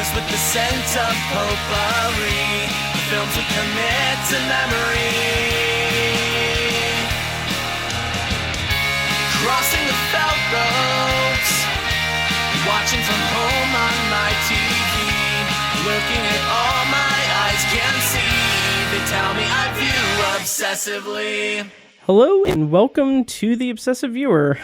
Flavors with the scent of potpourri, films we commit to memory. Crossing the felt ropes, watching from home on my TV, looking at all my eyes can see. They tell me I view obsessively. Hello and welcome to The Obsessive Viewer.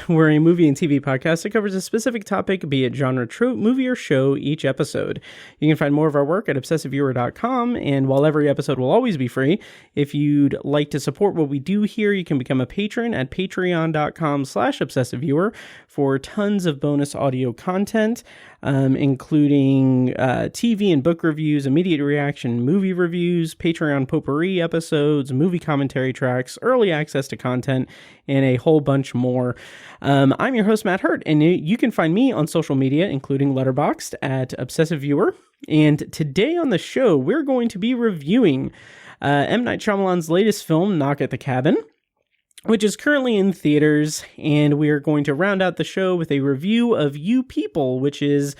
We're a movie and TV podcast that covers a specific topic, be it genre, trope, movie, or show, each episode. You can find more of our work at ObsessiveViewer.com, and while every episode will always be free, if you'd like to support what we do here, you can become a patron at patreon.com/ObsessiveViewer for tons of bonus audio content, including TV and book reviews, immediate reaction movie reviews, Patreon potpourri episodes, movie commentary tracks, early access to content, and a whole bunch more. I'm your host, Matt Hurt, and you can find me on social media, including Letterboxd at Obsessive Viewer. And today on the show, we're going to be reviewing M. Night Shyamalan's latest film, Knock at the Cabin, which is currently in theaters, and we are going to round out the show with a review of You People, which is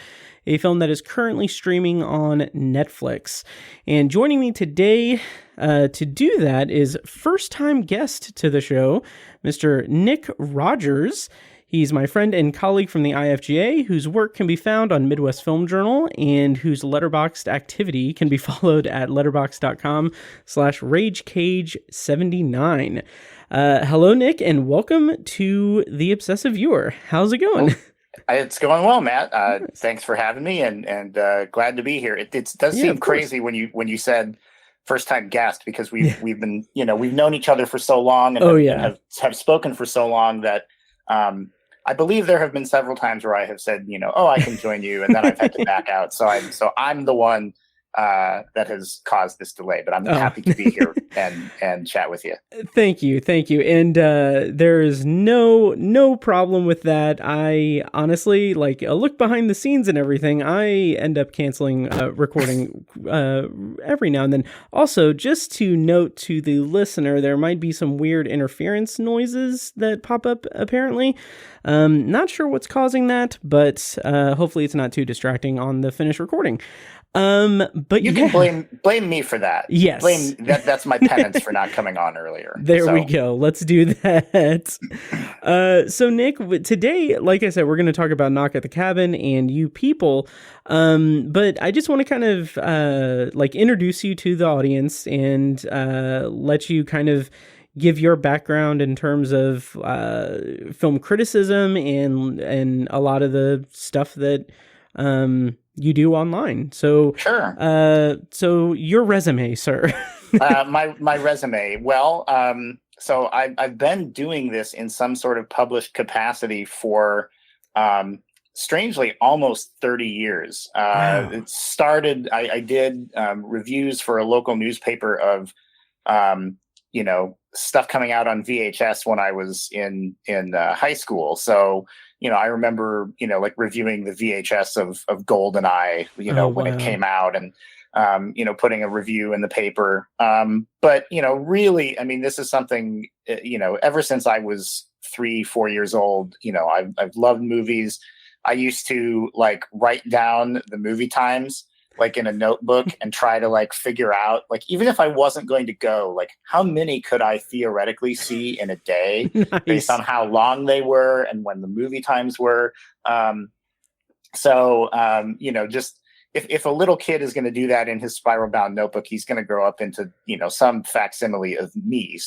a film that is currently streaming on Netflix. And joining me today to do that is first-time guest to the show, Mr. Nick Rogers. He's my friend and colleague from the IFGA, whose work can be found on Midwest Film Journal and whose Letterboxd activity can be followed at letterboxd.com/RageCage79. Hello, Nick, and welcome to The Obsessive Viewer. How's it going? Well, it's going well, Matt. Thanks for having me, and glad to be here. It does seem crazy when you said first time guest, because we've been we've known each other for so long and have spoken for so long that I believe there have been several times where I have said I can join you, and then I've had to back out. So I'm the one that has caused this delay, but I'm happy to be here and chat with you. Thank you. And there is no problem with that. I honestly, like a look behind the scenes and everything, I end up canceling recording every now and then. Also, just to note to the listener, there might be some weird interference noises that pop up apparently. Not sure what's causing that, but hopefully it's not too distracting on the finished recording. But you can blame me for that. Yes. That's my penance for not coming on earlier. There we go. Let's do that. So Nick, today, like I said, we're going to talk about Knock at the Cabin and You People. But I just want to kind of introduce you to the audience and let you kind of give your background in terms of film criticism and a lot of the stuff that you do online. So sure. So your resume, sir. my resume. Well, so I've been doing this in some sort of published capacity for strangely almost 30 years. Wow. It started. I did reviews for a local newspaper of stuff coming out on VHS when I was in high school. So I remember, reviewing the VHS of GoldenEye, when it came out, and, putting a review in the paper. But, really, I mean, this is something, ever since I was 3-4 years old, I've loved movies. I used to write down the movie times, in a notebook, and try to figure out, even if I wasn't going to go, how many could I theoretically see in a day Nice. Based on how long they were and when the movie times were. Just if a little kid is going to do that in his spiral bound notebook, he's going to grow up into, some facsimile of me.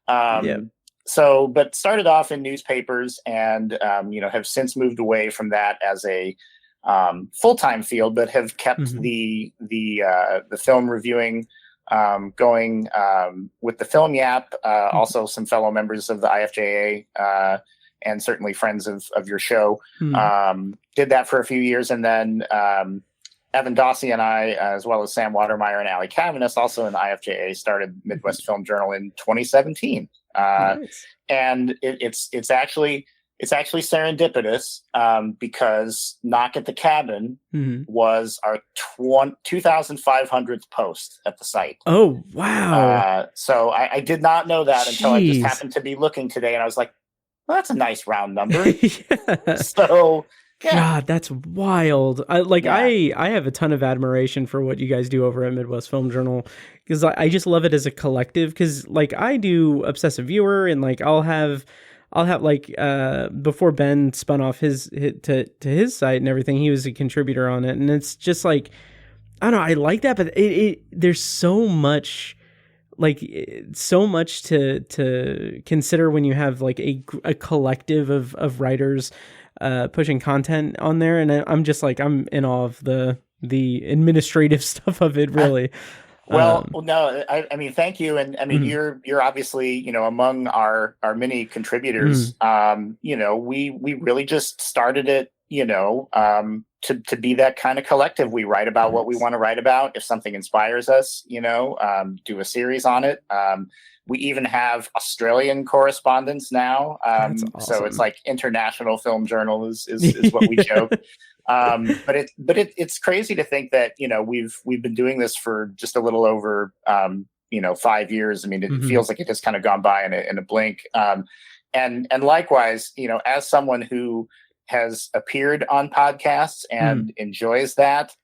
But started off in newspapers and, have since moved away from that as a full-time field, but have kept the film reviewing going with the Film Yap. Also, some fellow members of the IFJA and certainly friends of your show did that for a few years, and then Evan Dossie and I, as well as Sam Watermeyer and Allie Cavanis, also in the IFJA, started Midwest Film Journal in 2017. Nice. And it's actually serendipitous because Knock at the Cabin was our 2,500th post at the site. Oh, wow. So I did not know that until I just happened to be looking today, and I was like, well, that's a nice round number. Yeah. So God, that's wild. I have a ton of admiration for what you guys do over at Midwest Film Journal, because I just love it as a collective. Because like I do Obsessive Viewer, and like I'll have like before Ben spun off to his site and everything, he was a contributor on it, and it's just like, I don't know, I like that, but there's so much to consider when you have like a collective of writers pushing content on there, and I'm just like, I'm in awe of the administrative stuff of it, really. Well, no, I mean, thank you, and I mean, you're obviously, among our many contributors. We really just started it, to be that kind of collective. We write about what we want to write about. If something inspires us, do a series on it. We even have Australian correspondents now. That's awesome. So it's like International Film Journal is what we joke. But it's crazy to think that, we've been doing this for just a little over, 5 years. I mean, it feels like it has kind of gone by in a blink. And likewise, as someone who has appeared on podcasts and enjoys that,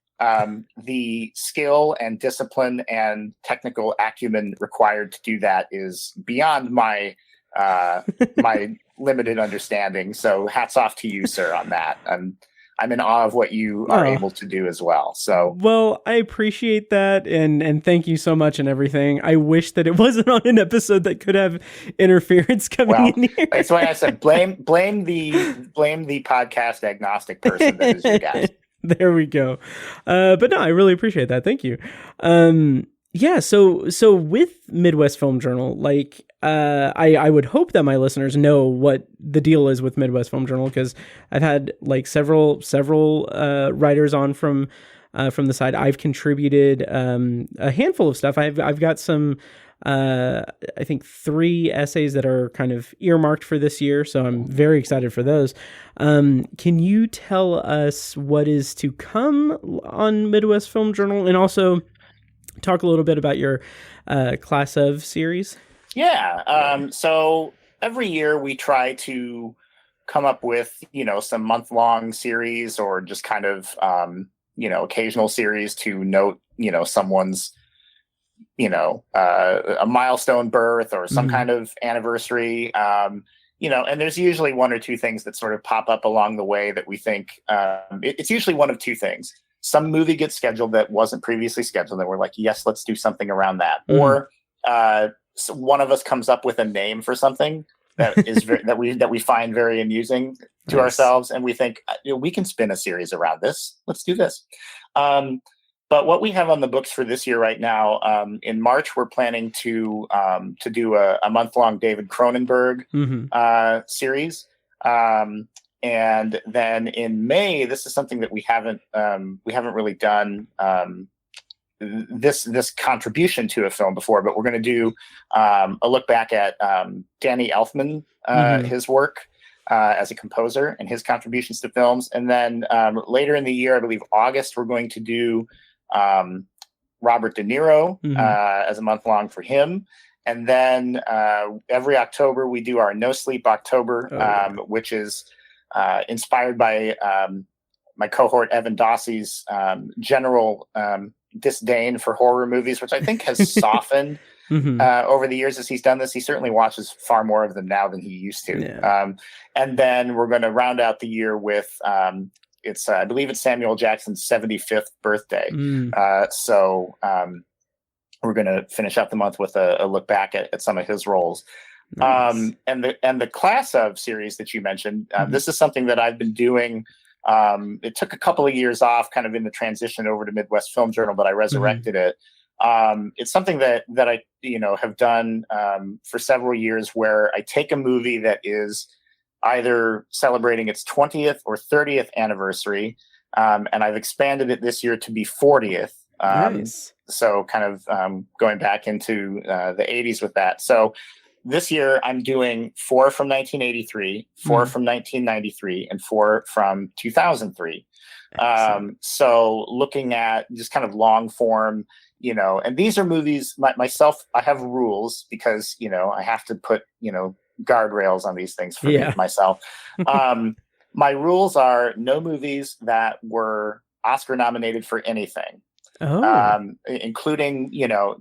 the skill and discipline and technical acumen required to do that is beyond my my limited understanding. So hats off to you, sir, on that. I'm in awe of what you are able to do as well. So, well, I appreciate that, and thank you so much and everything. I wish that it wasn't on an episode that could have interference coming in here. That's why I said blame the podcast agnostic person that is your guest. There we go. But no, I really appreciate that. Thank you. Yeah. So with Midwest Film Journal, like, I would hope that my listeners know what the deal is with Midwest Film Journal, because I've had like several writers on from the side. I've contributed a handful of stuff. I've got some I think 3 essays that are kind of earmarked for this year, so I'm very excited for those. Can you tell us what is to come on Midwest Film Journal, and also talk a little bit about your Class of series? Yeah. So every year we try to come up with, some month-long series, or just kind of, occasional series to note, someone's, a milestone birth or some kind of anniversary. And there's usually 1 or 2 things that sort of pop up along the way that we think, it's usually one of 2 things. Some movie gets scheduled that wasn't previously scheduled, and we're like, yes, let's do something around that. Or so one of us comes up with a name for something that is that we find very amusing to ourselves, and we think, we can spin a series around this. Let's do this. But what we have on the books for this year right now, in March, we're planning to do a month-long David Cronenberg series. And then in May, this is something that we haven't really done this contribution to a film before, but we're going to do a look back at Danny Elfman, his work as a composer and his contributions to films. And then later in the year, I believe August, we're going to do Robert De Niro as a month long for him. And then every October, we do our No Sleep October, which is inspired by my cohort Evan Dossey's general disdain for horror movies, which I think has softened over the years as he's done this. He certainly watches far more of them now than he used to. Yeah. And then we're going to round out the year with I believe it's Samuel Jackson's 75th birthday. So we're going to finish up the month with a look back at some of his roles. Nice. And the Class of series that you mentioned, this is something that I've been doing. It took a couple of years off, kind of in the transition over to Midwest Film Journal, but I resurrected it. It's something that I have done for several years, where I take a movie that is either celebrating its 20th or 30th anniversary, and I've expanded it this year to be 40th. Nice. So kind of going back into the 80s with that. So this year, I'm doing 4 from 1983, 4 from 1993, and 4 from 2003. So looking at just kind of long form, and these are movies, myself, I have rules because, I have to put, guardrails on these things for myself. my rules are no movies that were Oscar nominated for anything. Including,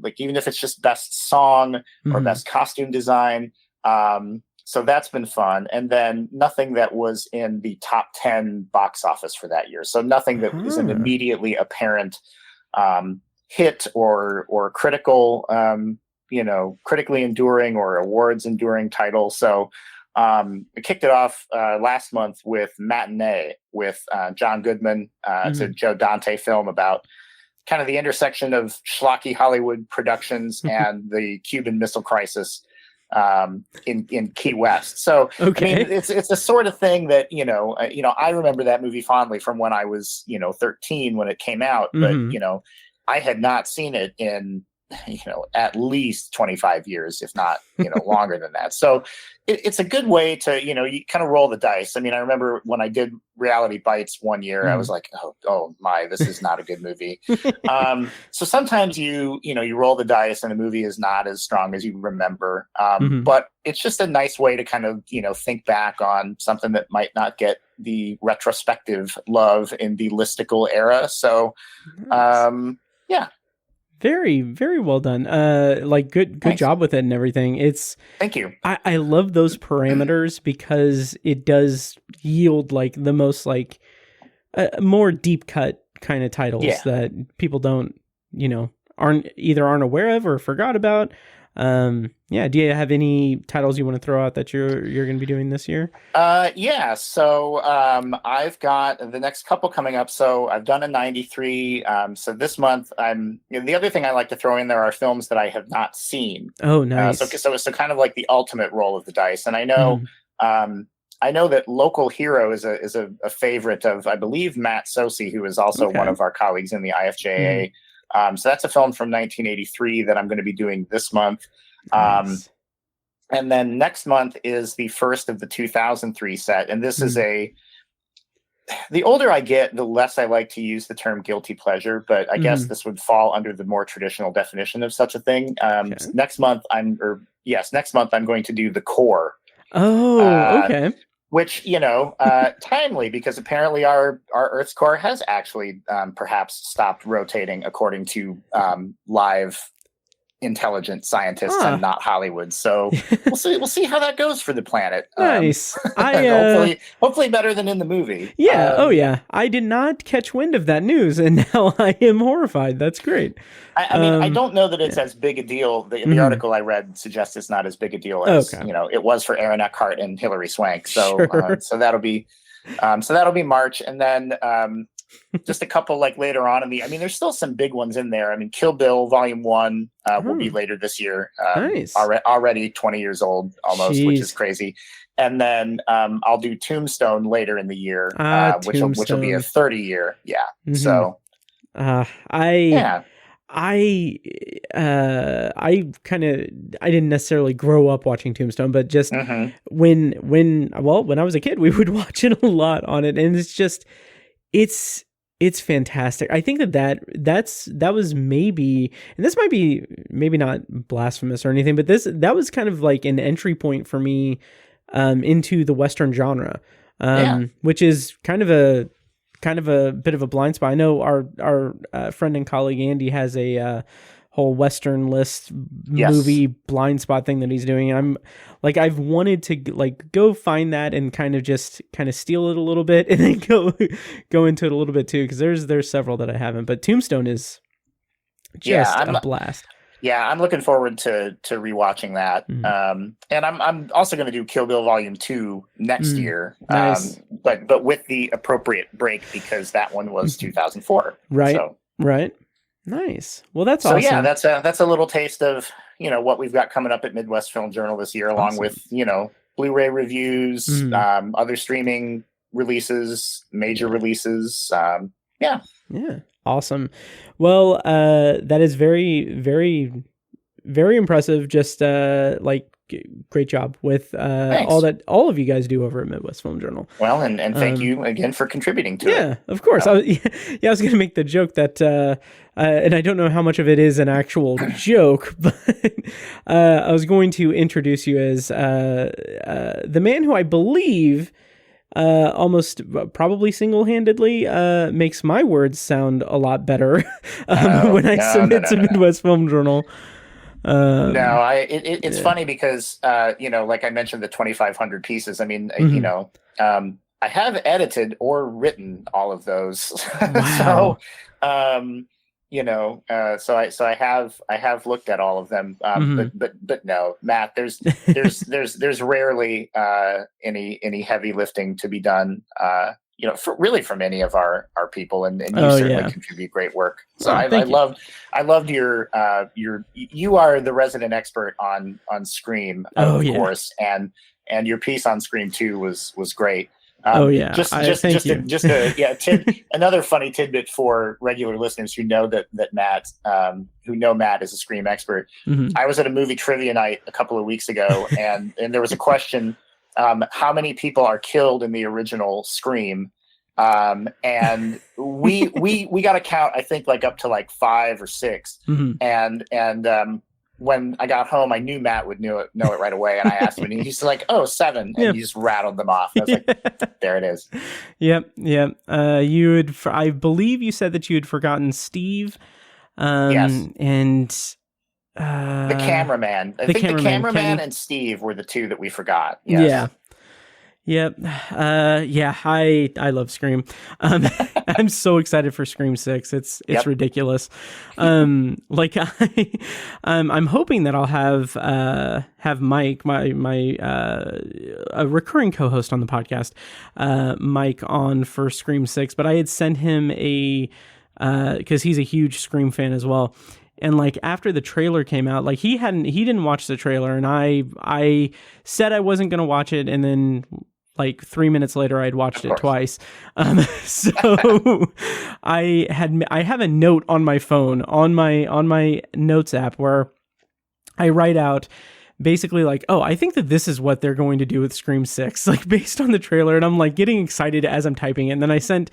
like even if it's just best song or best costume design. So that's been fun. And then nothing that was in the top 10 box office for that year. So nothing that is an immediately apparent hit or critical, critically enduring or awards enduring title. So I kicked it off last month with Matinee with John Goodman. It's a Joe Dante film about kind of the intersection of schlocky Hollywood productions and the Cuban Missile Crisis in Key West. So I mean, it's the sort of thing that I remember that movie fondly from when I was 13 when it came out, but I had not seen it in at least 25 years, if not longer than that. So it's a good way to you kind of roll the dice. I mean, I remember when I did Reality Bites one year, I was like, oh my, this is not a good movie. So sometimes you roll the dice and the movie is not as strong as you remember. But it's just a nice way to kind of think back on something that might not get the retrospective love in the listicle era. So yeah. Very, very well done. Good Thanks. job with it and everything. Thank you. I love those parameters because it does yield like the most more deep cut kind of titles that people aren't aware of or forgot about. Do you have any titles you want to throw out that you're going to be doing this year? So I've got the next couple coming up. So I've done a 93. So this month the other thing I like to throw in there are films that I have not seen. Oh, nice. So kind of like the ultimate roll of the dice. And I know, that Local Hero is a favorite of, I believe, Matt Sosi, who is also one of our colleagues in the IFJA. So that's a film from 1983 that I'm going to be doing this month. Nice. And then next month is the first of the 2003 set. And this is the older I get, the less I like to use the term guilty pleasure, but I guess this would fall under the more traditional definition of such a thing. Next month I'm going to do The Core. Oh, okay. Which, timely, because apparently our Earth's core has actually perhaps stopped rotating according to live intelligent scientists and not Hollywood. So we'll see how that goes for the planet. Nice. Hopefully better than in the movie. Yeah. I did not catch wind of that news, and now I am horrified. That's great. I mean, I don't know that it's as big a deal. The article I read suggests it's not as big a deal as it was for Aaron Eckhart and Hilary Swank. So so that'll be March, and then just a couple later on there's still some big ones in there. I mean, Kill Bill Volume 1 will be later this year. Nice. Already 20 years old almost, which is crazy. And then I'll do Tombstone later in the year, which will be a 30-year. Yeah. So I didn't necessarily grow up watching Tombstone, but just when I was a kid, we would watch it a lot on it, and it's fantastic. I think that was maybe, and this might be maybe not blasphemous or anything, but that was kind of like an entry point for me into the Western genre, which is kind of a bit of a blind spot. I know our friend and colleague Andy has a whole Western list movie blind spot thing that he's doing. And I've wanted to go find that and kind of steal it a little bit and then go into it a little bit too, because there's several that I haven't. But Tombstone is just a blast. Yeah, I'm looking forward to rewatching that. And I'm also going to do Kill Bill Volume 2 next year. Nice. But with the appropriate break, because that one was 2004. Right. So. Right. Nice. Well, that's awesome. So yeah, that's a little taste of, what we've got coming up at Midwest Film Journal this year, along with, Blu-ray reviews, other streaming releases, major releases. Yeah. Awesome. Well, that is very, very, very impressive. Just great job with all of you guys do over at Midwest Film Journal. Well, and thank you again for contributing to it. Yeah, of course. I was going to make the joke that, and I don't know how much of it is an actual joke, but I was going to introduce you as the man who I believe almost probably single-handedly makes my words sound a lot better when I submit to Midwest Film Journal. It's funny because like I mentioned, the 2,500 pieces. I mean, I have edited or written all of those. Wow. So I have looked at all of them. But no, Matt, there's rarely any heavy lifting to be done. From any of our people, and you certainly contribute great work. So I loved your you are the resident expert on Scream, of course, and your piece on Scream 2 was great. Another funny tidbit for regular listeners who know that Matt, who know Matt is a Scream expert. I was at a movie trivia night a couple of weeks ago, and there was a question: how many people are killed in the original Scream? And we got a count, I think, like up to like 5 or 6, and when I got home, I knew Matt would know it right away, and I asked him, and he's like, "Oh, 7," and he just rattled them off. And I was like, "There it is." Yep. I believe you said that you had forgotten Steve. Yes. And the cameraman. I think the cameraman and Steve were the two that we forgot. Yes. Yeah. Yep. I love Scream. I'm so excited for Scream 6. It's ridiculous. I'm hoping that I'll have Mike, my a recurring co-host on the podcast, Mike, on for Scream 6, but I had sent him because he's a huge Scream fan as well. And like after the trailer came out, like he didn't watch the trailer, and I said I wasn't going to watch it, and then like 3 minutes later, I'd watched it twice. So I have a note on my phone, on my notes app, where I write out basically like, oh, I think that this is what they're going to do with Scream 6, like based on the trailer. And I'm like getting excited as I'm typing it. And then I sent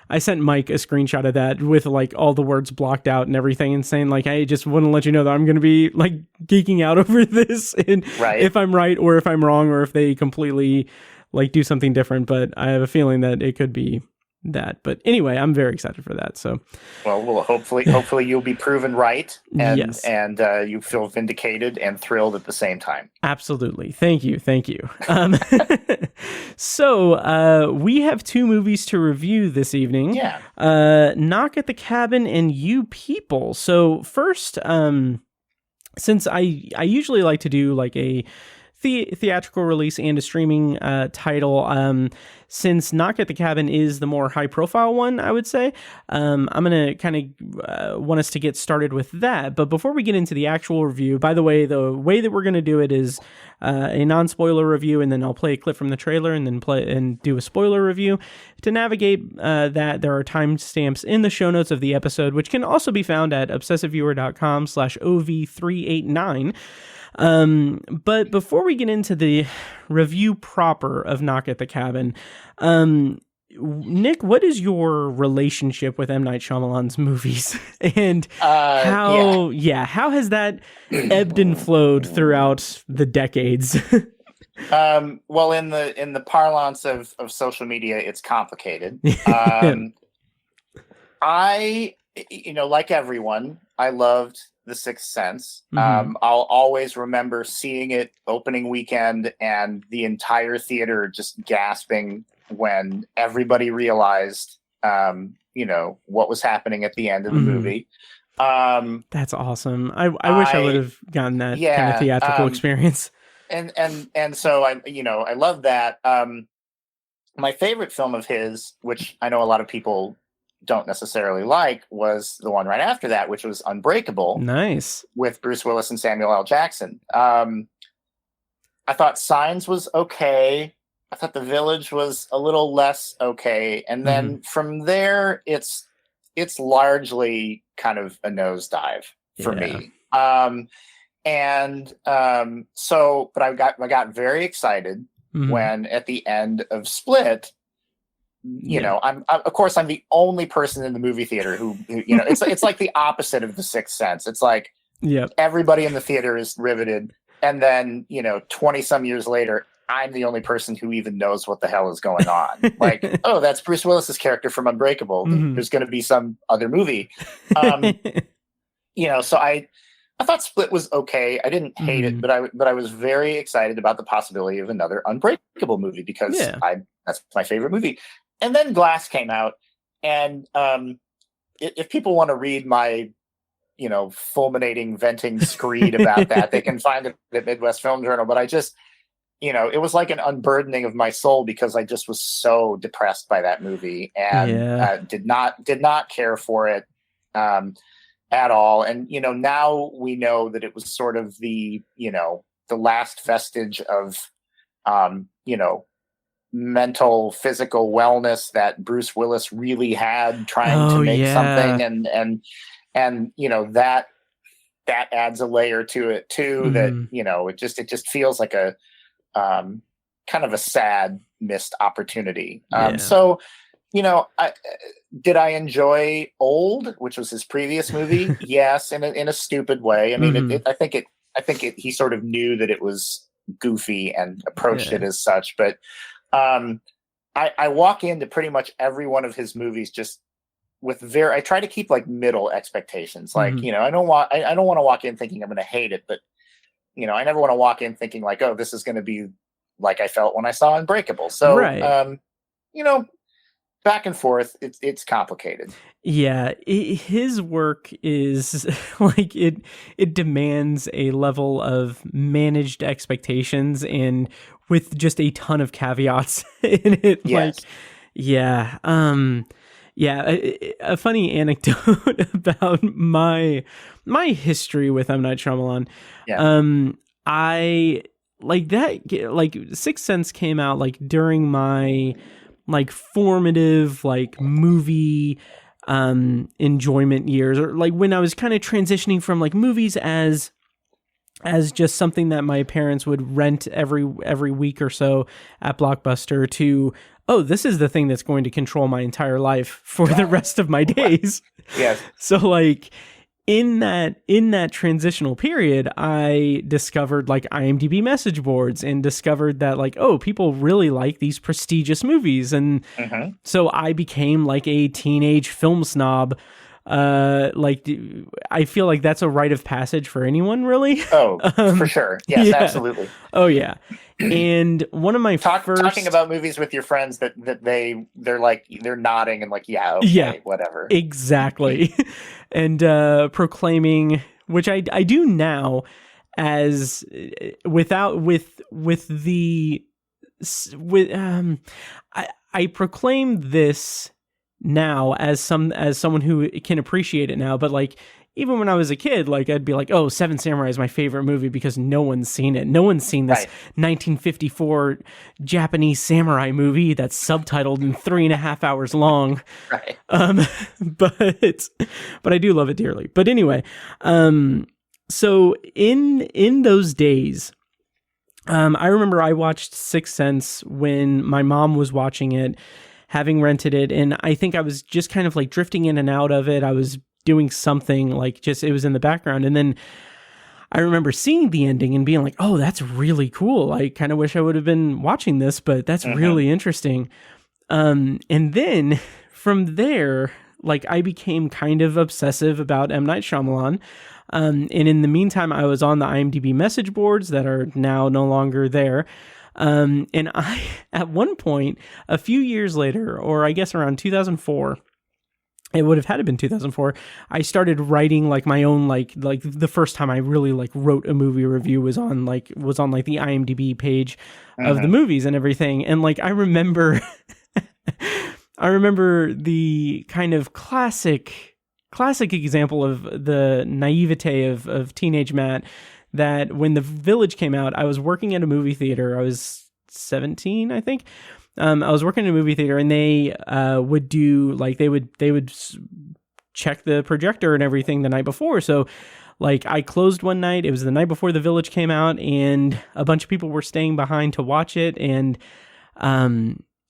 Mike a screenshot of that with like all the words blocked out and everything, and saying like, I just want to let you know that I'm going to be like geeking out over this, and if I'm right or if I'm wrong, or if they completely like do something different. But I have a feeling that it could be that. But anyway, I'm very excited for that. So, well, hopefully you'll be proven right, and you feel vindicated and thrilled at the same time. Absolutely. Thank you. So we have 2 movies to review this evening. Knock at the Cabin and You People. So first, since I usually like to do like a theatrical release and a streaming title, since Knock at the Cabin is the more high profile one, I would say, I'm going to kind of want us to get started with that. But before we get into the actual review, by the way that we're going to do it is a non-spoiler review, and then I'll play a clip from the trailer and then do a spoiler review. To navigate that, there are timestamps in the show notes of the episode, which can also be found at obsessiveviewer.com/OV389. But before we get into the review proper of Knock at the Cabin, Nick, what is your relationship with M. Night Shyamalan's movies? And how has that ebbed and flowed throughout the decades? Well, in the parlance of social media, it's complicated. I, like everyone, I loved The Sixth Sense. I'll always remember seeing it opening weekend and the entire theater just gasping when everybody realized, what was happening at the end of the movie. That's awesome. I wish I would have gotten that kind of theatrical experience. And so I love that. My favorite film of his, which I know a lot of people don't necessarily like, was the one right after that, which was Unbreakable. Nice. With Bruce Willis and Samuel L. Jackson. I thought Signs was okay. I thought The Village was a little less okay. And then from there, it's largely kind of a nosedive for me. But I got very excited when at the end of Split, I'm the only person in the movie theater who it's like the opposite of The Sixth Sense. It's like everybody in the theater is riveted, and then 20 some years later, I'm the only person who even knows what the hell is going on. Like, oh, that's Bruce Willis's character from Unbreakable. There's going to be some other movie. So I thought Split was okay. I didn't hate it, but I was very excited about the possibility of another Unbreakable movie because that's my favorite movie. And then Glass came out, and if people want to read my fulminating, venting screed about that, they can find it at Midwest Film Journal. But I just, it was like an unburdening of my soul because I just was so depressed by that movie and did not care for it at all. And, now we know that it was sort of the last vestige of, mental, physical wellness that Bruce Willis really had trying to make something. And that adds a layer to it too, that, it just feels like a kind of a sad missed opportunity. So, did I enjoy Old, which was his previous movie? Yes, in a stupid way. I mean, I think he sort of knew that it was goofy and approached it as such. But I walk into pretty much every one of his movies just with I try to keep like middle expectations. Like, I don't want to walk in thinking I'm going to hate it, but I never want to walk in thinking like, oh, this is going to be like I felt when I saw Unbreakable. So, back and forth, it's complicated. Yeah, his work is like it demands a level of managed expectations and with just a ton of caveats in it. Yes. A funny anecdote about my history with M. Night Shyamalan. I like that. Like Sixth Sense came out like during my like formative like movie enjoyment years, or like when I was kind of transitioning from like movies as just something that my parents would rent every week or so at Blockbuster to, oh, this is the thing that's going to control my entire life for the rest of my days. Yes. So like in that transitional period, I discovered like IMDb message boards and discovered that like, oh, people really like these prestigious movies. And so I became like a teenage film snob. Like I feel like that's a rite of passage for anyone, really. Oh, for sure. Yes, absolutely. Oh yeah. And one of my talking about movies with your friends that they're like, they're nodding and like, okay, whatever. Exactly. And proclaiming, which I do now, as I proclaim this now as someone who can appreciate it now, but like even when I was a kid, like I'd be like, oh, Seven Samurai is my favorite movie because no one's seen it. No one's seen this 1954 Japanese samurai movie that's subtitled in 3.5 hours long. Right. But I do love it dearly. But anyway, so in those days, I remember I watched Sixth Sense when my mom was watching it, having rented it, and I think I was just kind of like drifting in and out of it. I was doing something like just, it was in the background. And then I remember seeing the ending and being like, oh, that's really cool. I kind of wish I would have been watching this, but that's really interesting. And then from there, like I became kind of obsessive about M. Night Shyamalan. And in the meantime, I was on the IMDb message boards that are now no longer there. And I, at one point, a few years later, or I guess around 2004, it would have had to been 2004, I started writing like my own, like the first time I really like wrote a movie review was on the IMDb page of the movies and everything. And like, I remember the kind of classic example of the naivete of teenage Matt, that when The Village came out, I was working at a movie theater. I was 17, I think. I was working in a movie theater, and they would do like they would check the projector and everything the night before. So, like I closed one night. It was the night before The Village came out, and a bunch of people were staying behind to watch it, and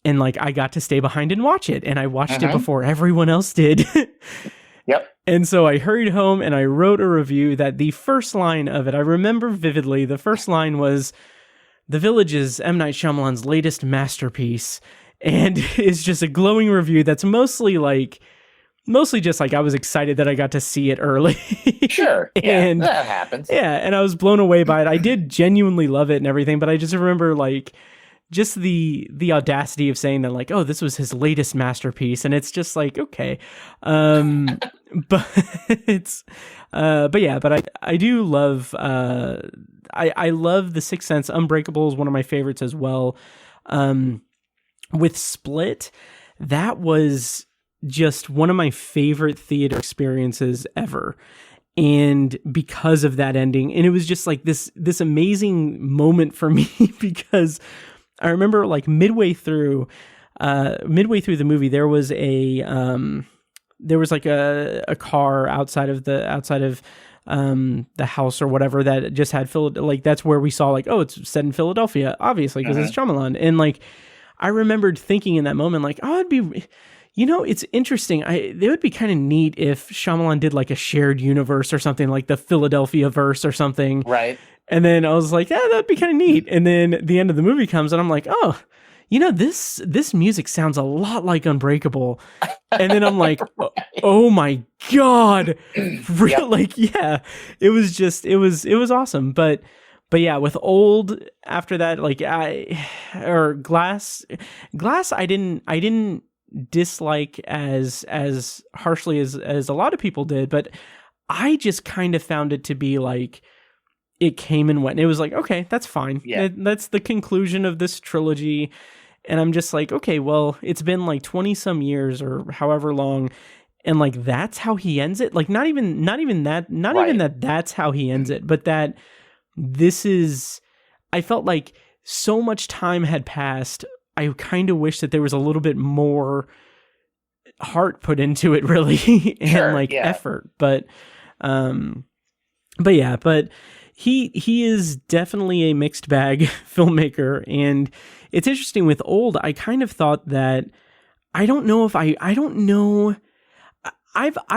like I got to stay behind and watch it, and I watched it before everyone else did. Yep. And so I hurried home and I wrote a review that the first line of it, I remember vividly. The first line was, The Village is M. Night Shyamalan's latest masterpiece, and is just a glowing review that's mostly just like I was excited that I got to see it early. Sure. And yeah, that happens. Yeah, and I was blown away by it. I did genuinely love it and everything, but I just remember like just the audacity of saying that, like, oh, this was his latest masterpiece, and it's just like, okay. But it's but I do love I love The Sixth Sense. Unbreakable is one of my favorites as well. With Split, that was just one of my favorite theater experiences ever. And because of that ending, and it was just like this amazing moment for me because I remember like midway through the movie, there was like a car outside of the house or whatever that just had like, that's where we saw like, oh, it's set in Philadelphia, obviously, because it's Shyamalan. And like, I remembered thinking in that moment, like, oh, it'd be, it's interesting. It would be kind of neat if Shyamalan did like a shared universe or something, like the Philadelphia verse or something. Right. And then I was like, yeah, that'd be kind of neat. And then the end of the movie comes and I'm like, oh, this music sounds a lot like Unbreakable. And then I'm like, oh my God. Like, yeah, it was awesome. But yeah, with Old after that, like Glass, I didn't dislike as harshly as a lot of people did, but I just kind of found it to be like, it came and went. And it was like, okay, that's fine. Yeah. That's the conclusion of this trilogy. And I'm just like, okay, well, it's been like 20 some years or however long. And like, that's how he ends it. Like, not even that's how he ends it, but that I felt like so much time had passed. I kind of wish that there was a little bit more heart put into it, really, and effort. But he is definitely a mixed bag filmmaker, and it's interesting with Old. I kind of thought that I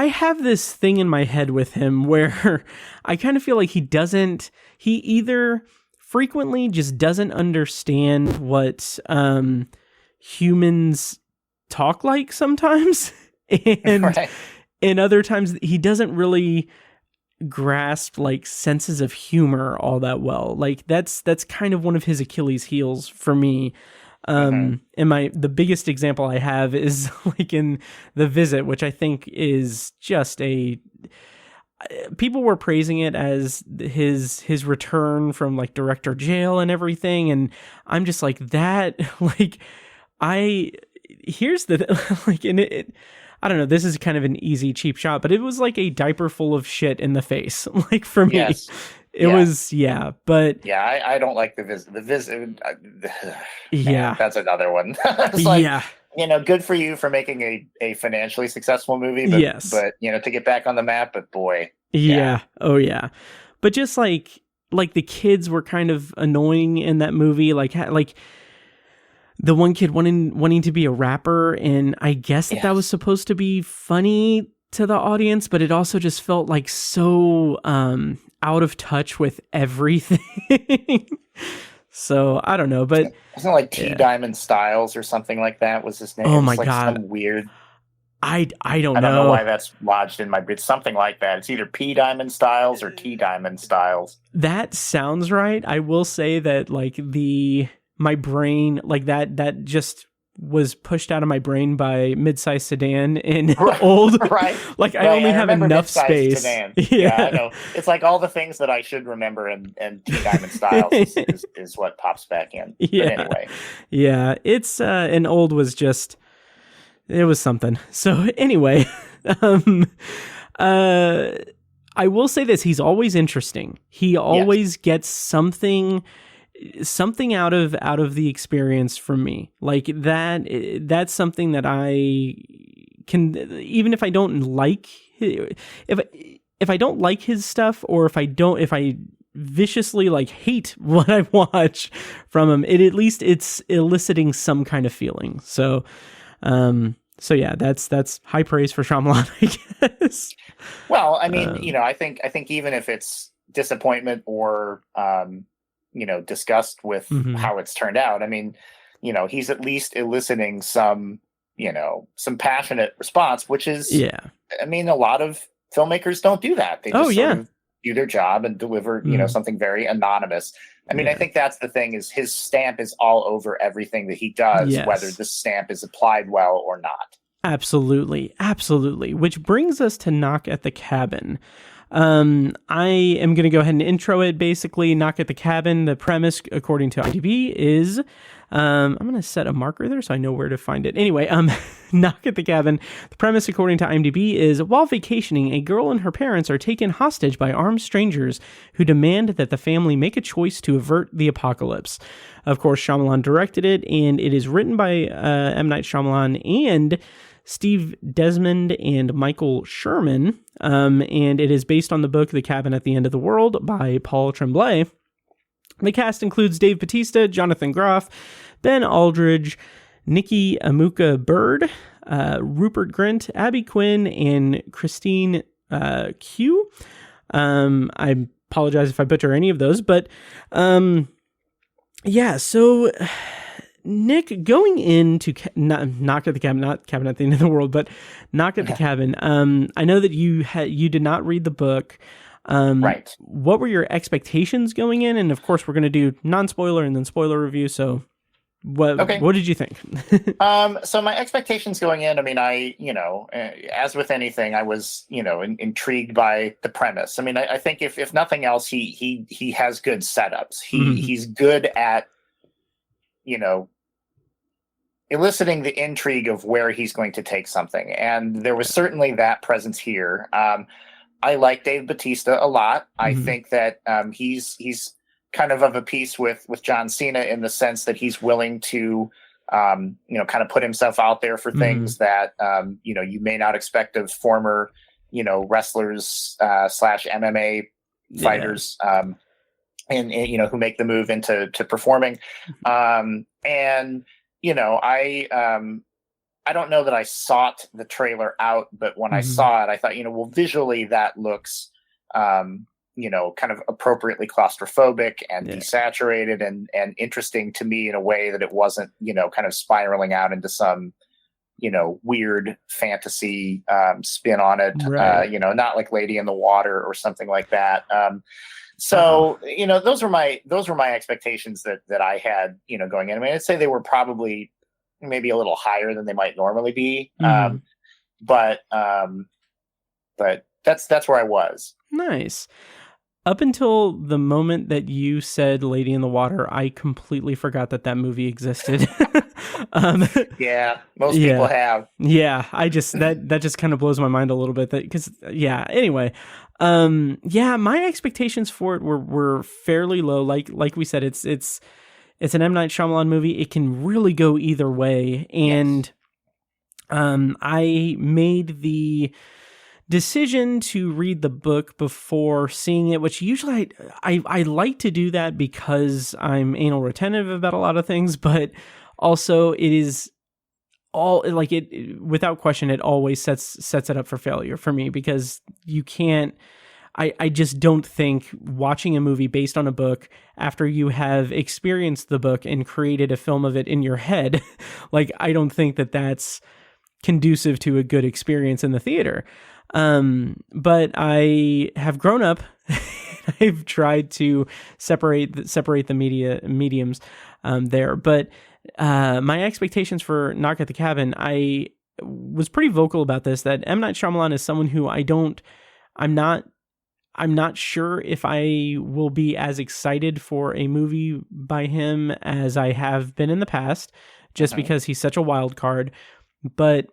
have this thing in my head with him where I kind of feel like he either frequently just doesn't understand what humans talk like sometimes, and other times he doesn't really grasp like senses of humor all that well. Like that's kind of one of his Achilles heels for me. And the biggest example I have is like in The Visit, which I think is just people were praising it as his return from like director jail and everything, and I'm just like that. Like here's the like, and it I don't know, this is kind of an easy cheap shot, but it was like a diaper full of shit in the face. Like for me, it was, but yeah, I don't like The Visit. Yeah, that's another one. It's like, good for you for making a financially successful movie, but, but to get back on the map, but boy. Yeah. Oh yeah. But just like the kids were kind of annoying in that movie, like the one kid wanting to be a rapper, and I guess that was supposed to be funny to the audience, but it also just felt like so out of touch with everything. So I don't know, but wasn't it like T Diamond Styles or something like that was his name? Oh my God, some weird. I don't know. I don't know why that's lodged in my brain. It's something like that. It's either P Diamond Styles or T Diamond Styles. That sounds right. I will say that like my brain, like that just was pushed out of my brain by Mid-Size Sedan in Old. Right. Like I only have enough space. Sedan. Yeah, I know. It's like all the things that I should remember and T Diamond Styles is what pops back in. Yeah. But anyway. Yeah. It's and Old was just, it was something. So anyway, I will say this, he's always interesting. He always gets something out of the experience from me. Like that's something that I can, even if I don't like, if I don't like his stuff, or if I viciously like hate what I watch from him, it's eliciting some kind of feeling. So yeah, that's high praise for Shyamalan, I guess. Well, I mean, I think even if it's disappointment or disgust with how it's turned out. I mean, he's at least eliciting some passionate response, which is, I mean, a lot of filmmakers don't do that. They just sort of do their job and deliver, something very anonymous. I mean, I think that's the thing, is his stamp is all over everything that he does, whether the stamp is applied well or not. Absolutely. Absolutely. Which brings us to Knock at the Cabin. I am going to go ahead and intro it. Basically, Knock at the Cabin, the premise, according to IMDb, is... I'm going to set a marker there so I know where to find it. Anyway, Knock at the Cabin. The premise, according to IMDb, is while vacationing, a girl and her parents are taken hostage by armed strangers who demand that the family make a choice to avert the apocalypse. Of course, Shyamalan directed it, and it is written by M. Night Shyamalan and Steve Desmond and Michael Sherman, and it is based on the book The Cabin at the End of the World by Paul Tremblay. The cast includes Dave Bautista, Jonathan Groff, Ben Aldridge, Nikki Amuka Bird, Rupert Grint, Abby Quinn, and Christine Q. I apologize if I butcher any of those, but so Nick, going into Knock at the Cabin, not Cabin at the End of the World, but Knock at the Cabin, I know that you did not read the book. Right. What were your expectations going in? And of course, we're going to do non-spoiler and then spoiler review. So what did you think? So my expectations going in, I mean, as with anything, I was, intrigued by the premise. I mean, I think if nothing else, he has good setups. He's good at, eliciting the intrigue of where he's going to take something. And there was certainly that presence here. I like Dave Bautista a lot. I think that he's kind of a piece with John Cena in the sense that he's willing to, kind of put himself out there for things that, you may not expect of former, wrestlers / MMA fighters, and who make the move into performing. I don't know that I sought the trailer out, but when I saw it, I thought, visually that looks, kind of appropriately claustrophobic and desaturated and interesting to me in a way that it wasn't, kind of spiraling out into some, weird fantasy spin on it, right. Not like Lady in the Water or something like that. Those were my expectations that I had, going in. I mean, I'd say they were probably maybe a little higher than they might normally be. But that's where I was. Nice. Up until the moment that you said Lady in the Water, I completely forgot that movie existed. Yeah, most people have. Yeah, I just, that just kind of blows my mind a little bit anyway. My expectations for it were fairly low. Like we said, it's an M. Night Shyamalan movie. It can really go either way. And I made the decision to read the book before seeing it, which usually I like to do that because I'm anal retentive about a lot of things, but also it is all like it without question, it always sets it up for failure for me, because you can't, I just don't think watching a movie based on a book after you have experienced the book and created a film of it in your head, like, I don't think that that's conducive to a good experience in the theater. But I have grown up. I've tried to separate the mediums there. But my expectations for Knock at the Cabin, I was pretty vocal about this, that M. Night Shyamalan is someone who I'm not sure if I will be as excited for a movie by him as I have been in the past, just because he's such a wild card. But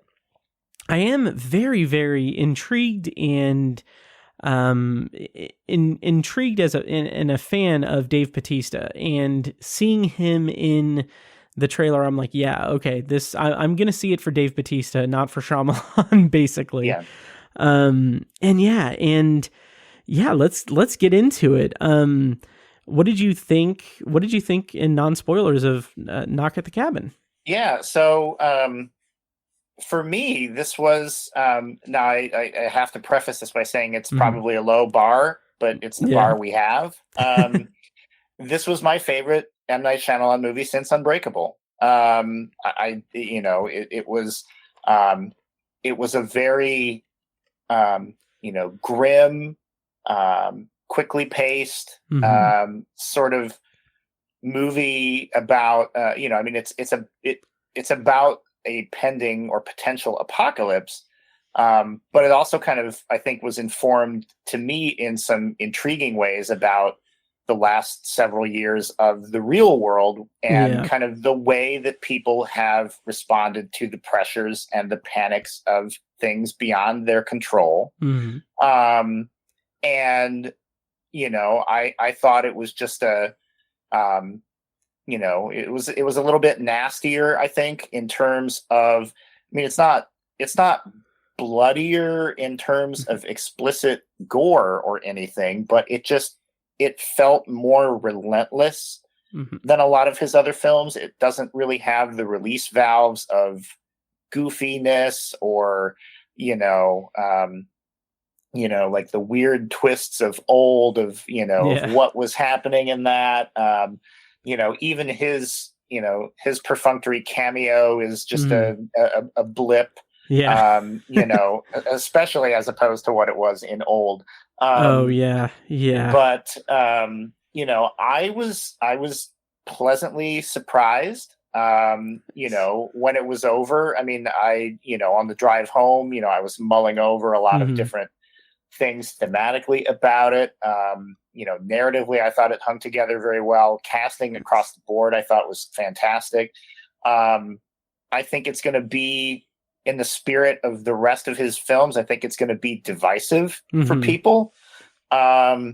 I am very, very intrigued and intrigued as a fan of Dave Bautista, and seeing him in the trailer, I'm like, yeah, okay, I'm going to see it for Dave Bautista, not for Shyamalan, basically. Yeah. Let's get into it. What did you think? What did you think in non-spoilers of Knock at the Cabin? Yeah. So, for me, this was, now I have to preface this by saying it's probably a low bar, but it's the bar we have. this was my favorite M. Night Shyamalan movie since Unbreakable. It was a very, grim, quickly paced, sort of movie about, it's about a pending or potential apocalypse. But it also kind of, I think, was informed to me in some intriguing ways about the last several years of the real world and kind of the way that people have responded to the pressures and the panics of things beyond their control. I thought it was just it was a little bit nastier, I think, in terms of, it's not bloodier in terms of explicit gore or anything, but it felt more relentless than a lot of his other films. It doesn't really have the release valves of goofiness or, like the weird twists of old of what was happening in that. Even his perfunctory cameo is just a blip. Especially as opposed to what it was in old. But I was pleasantly surprised. When it was over. On the drive home, I was mulling over a lot of different things thematically about it. Narratively, I thought it hung together very well. Casting across the board, I thought was fantastic. I think it's going to be in the spirit of the rest of his films. I think it's going to be divisive for people. I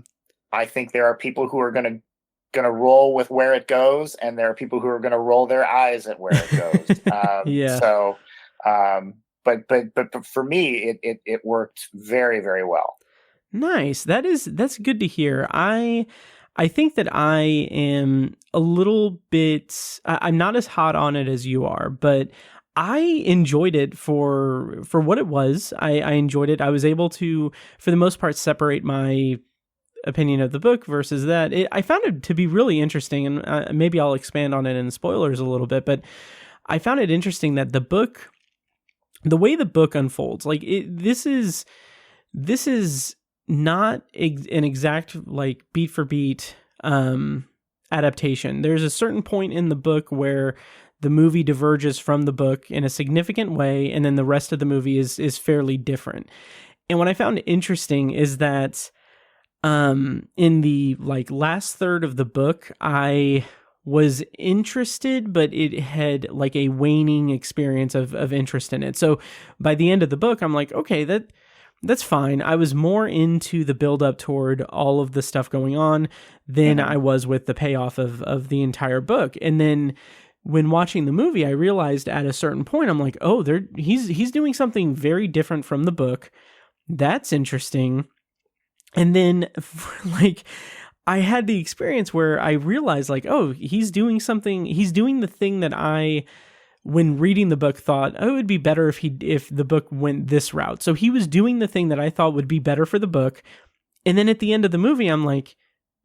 think there are people who are going to roll with where it goes, and there are people who are going to roll their eyes at where it goes. But for me, it worked very, very well. Nice. That's good to hear. I think that I am a little bit, I'm not as hot on it as you are, but I enjoyed it for what it was. I enjoyed it. I was able to, for the most part, separate my opinion of the book versus that. I found it to be really interesting, and maybe I'll expand on it in spoilers a little bit, but I found it interesting that the way the book unfolds, like this is not an exact like beat for beat adaptation. There's a certain point in the book where the movie diverges from the book in a significant way, and then the rest of the movie is fairly different. And what I found interesting is that in the like last third of the book, I was interested, but it had like a waning experience of interest in it. So by the end of the book, I'm like, okay, that's fine. I was more into the build up toward all of the stuff going on than I was with the payoff of the entire book. And then when watching the movie, I realized at a certain point, I'm like, oh, he's doing something very different from the book. That's interesting. And then like I had the experience where I realized like, oh, he's doing the thing that I, when reading the book, thought, oh, it would be better if the book went this route. So he was doing the thing that I thought would be better for the book. And then at the end of the movie, I'm like,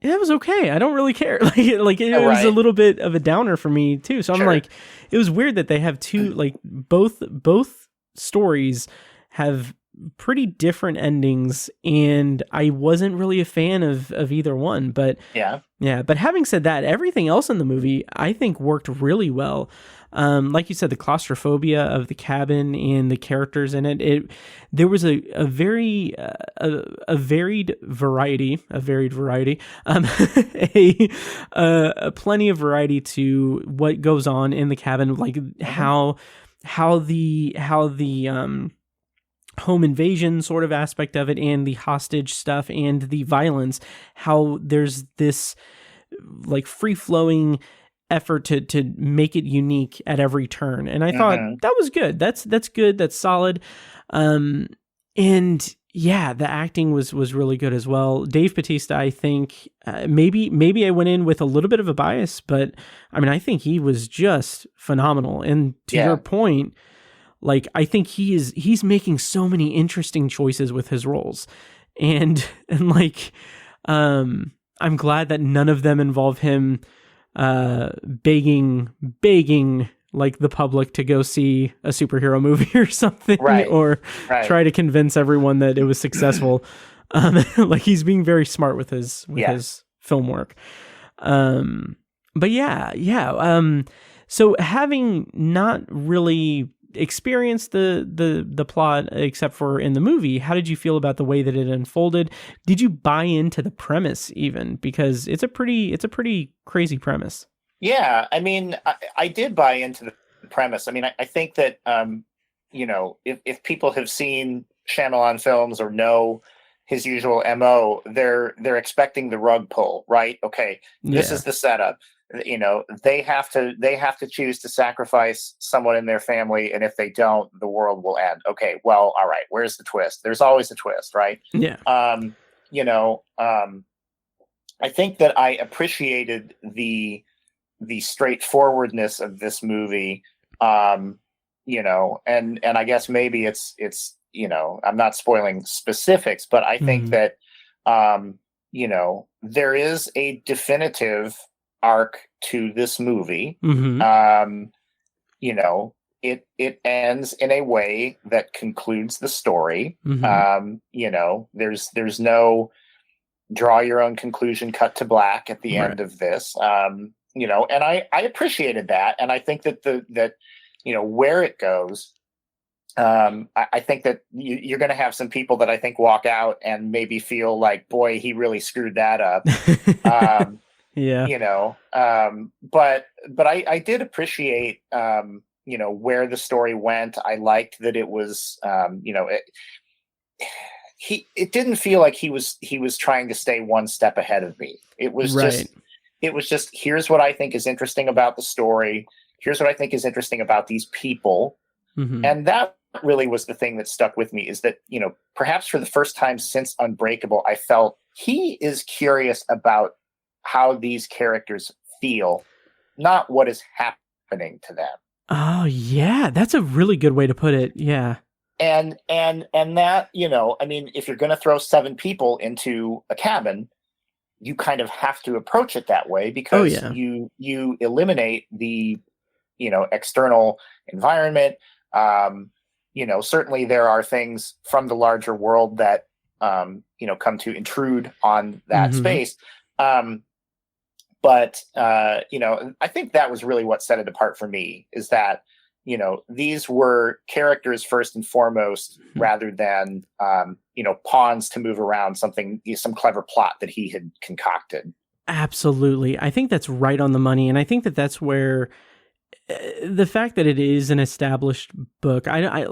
yeah, it was okay. I don't really care. It was a little bit of a downer for me too. So I'm like, it was weird that they have two, like both stories have pretty different endings, and I wasn't really a fan of either one. But but having said that, everything else in the movie I think worked really well. Like you said, the claustrophobia of the cabin and the characters in it, there was a varied variety, plenty of variety to what goes on in the cabin, like how the home invasion sort of aspect of it, and the hostage stuff, and the violence, how there's this like free-flowing effort to make it unique at every turn. And I thought that was good. That's good. That's solid. And yeah, the acting was really good as well. Dave Bautista, I think maybe I went in with a little bit of a bias, but I mean, I think he was just phenomenal. And to your point, like, I think he's making so many interesting choices with his roles. And like, I'm glad that none of them involve him begging like the public to go see a superhero movie or something, or try to convince everyone that it was successful. Like he's being very smart with his film work. But so having not really experienced the plot except for in the movie, how did you feel about the way that it unfolded? Did you buy into the premise even? Because it's a pretty crazy premise. Yeah, I mean, I did buy into the premise. I mean, I think that, if people have seen Shyamalan films or know his usual MO, they're expecting the rug pull, right? Okay, this is the setup. They have to choose to sacrifice someone in their family, and if they don't, the world will end. Okay, well, all right, where's the twist? There's always a twist, right? Yeah. I think that I appreciated the straightforwardness of this movie, and I guess maybe it's I'm not spoiling specifics, but I think that there is a definitive arc to this movie. It ends in a way that concludes the story. There's no draw your own conclusion, cut to black at the end of this. And I appreciated that. And I think that where it goes, I think that you're going to have some people that I think walk out and maybe feel like, boy, he really screwed that up. But I did appreciate, where the story went. I liked that it was, it didn't feel like he was trying to stay one step ahead of me. It was just, here's what I think is interesting about the story. Here's what I think is interesting about these people. And that really was the thing that stuck with me, is that, perhaps for the first time since Unbreakable, I felt he is curious about how these characters feel, not what is happening to them. Oh yeah, that's a really good way to put it. Yeah. And that, I mean, if you're going to throw 7 people into a cabin, you kind of have to approach it that way, because you eliminate the, external environment. Certainly there are things from the larger world that, come to intrude on that space. But I think that was really what set it apart for me, is that, these were characters first and foremost, rather than, pawns to move around some clever plot that he had concocted. Absolutely. I think that's right on the money. And I think that that's where the fact that it is an established book, I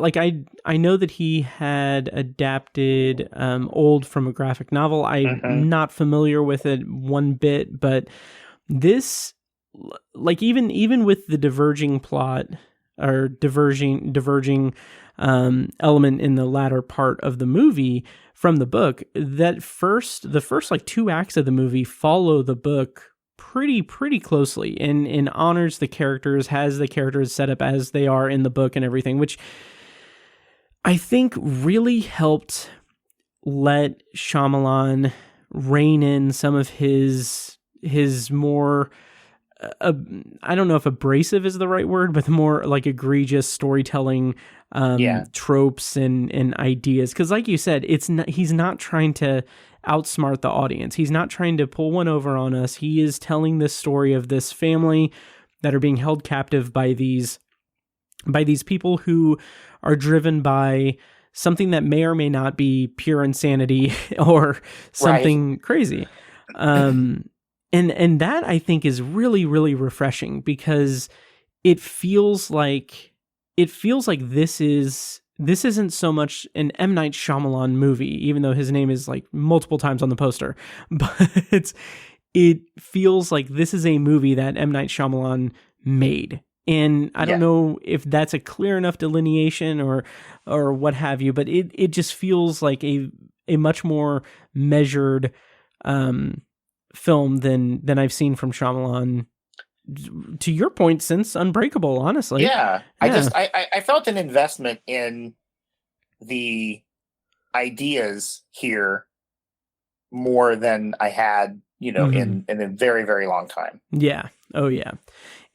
know that he had adapted Old from a graphic novel. I'm not familiar with it one bit, but this, like, even with the diverging plot or diverging element in the latter part of the movie from the book, the first like 2 acts of the movie follow the book pretty closely and honors the characters, has the characters set up as they are in the book and everything, which I think really helped let Shyamalan rein in some of his more I don't know if abrasive is the right word, but the more like egregious storytelling tropes and ideas. Because like you said, he's not trying to outsmart the audience. He's not trying to pull one over on us. He is telling this story of this family that are being held captive by these people who are driven by something that may or may not be pure insanity or something crazy. And that I think is really, really refreshing, because it feels like this isn't so much an M. Night Shyamalan movie, even though his name is like multiple times on the poster, but it feels like this is a movie that M. Night Shyamalan made. And I don't know if that's a clear enough delineation or what have you, but it just feels like a much more measured film than I've seen from Shyamalan, to your point, since Unbreakable, honestly. Yeah. I felt an investment in the ideas here more than I had, in a very, very long time. Yeah. Oh, yeah.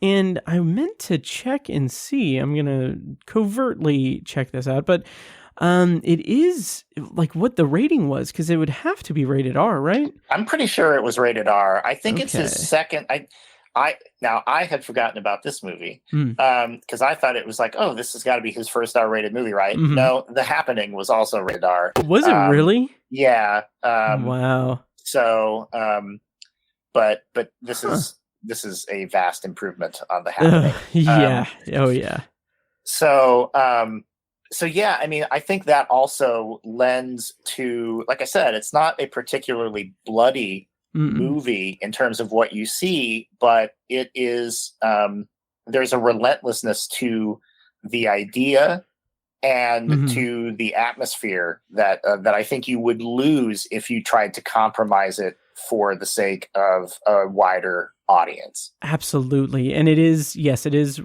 And I meant to check and see. I'm going to covertly check this out, but it is like what the rating was, because it would have to be rated R, right? I'm pretty sure it was rated R. I think it's his second. I had forgotten about this movie because I thought it was like, oh, this has got to be his first R-rated movie, right? No, The Happening was also rated R. Was it really? Yeah. Wow. So, but this is a vast improvement on The Happening. Yeah. Oh yeah. So yeah, I mean, I think that also lends to, like I said, it's not a particularly bloody movie in terms of what you see, but it is, there's a relentlessness to the idea and to the atmosphere that I think you would lose if you tried to compromise it for the sake of a wider audience. Absolutely. And it is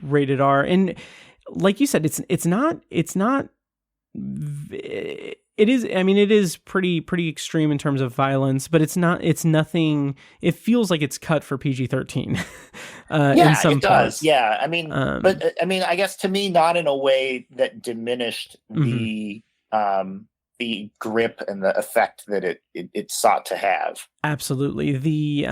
rated R. And like you said, it is pretty extreme in terms of violence, but it's nothing. It feels like it's cut for PG-13. In some it parts. does. Yeah. I mean, I guess to me, not in a way that diminished the grip and the effect that it sought to have. Absolutely. The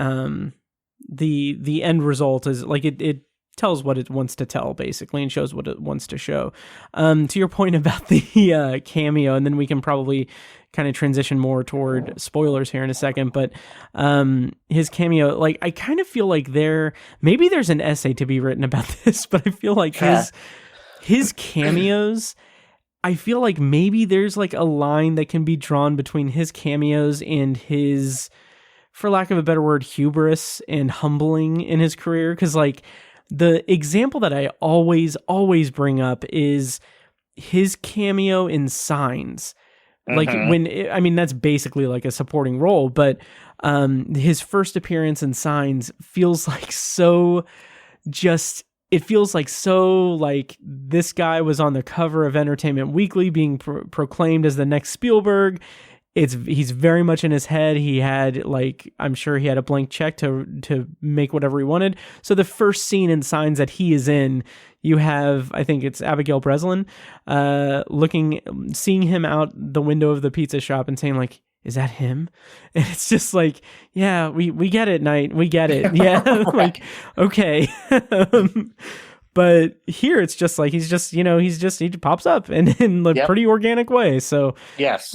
end result is like it tells what it wants to tell, basically, and shows what it wants to show. To your point about the cameo, and then we can probably kind of transition more toward spoilers here in a second, but his cameo, like, I kind of feel like maybe there's an essay to be written about this, but I feel like his cameos, I feel like maybe there's like a line that can be drawn between his cameos and his, for lack of a better word, hubris and humbling in his career. Because like, the example that I always bring up is his cameo in Signs. Like that's basically like a supporting role, but his first appearance in Signs feels like like this guy was on the cover of Entertainment Weekly being proclaimed as the next Spielberg. He's very much in his head. He had, like, I'm sure he had a blank check to make whatever he wanted. So the first scene in Signs that he is in, you have, I think it's Abigail Breslin, seeing him out the window of the pizza shop and saying like, "Is that him?" And it's just like, yeah, we get it, Knight. We get it. Yeah. Like, okay. But here it's just like, he pops up in a pretty organic way. So yes.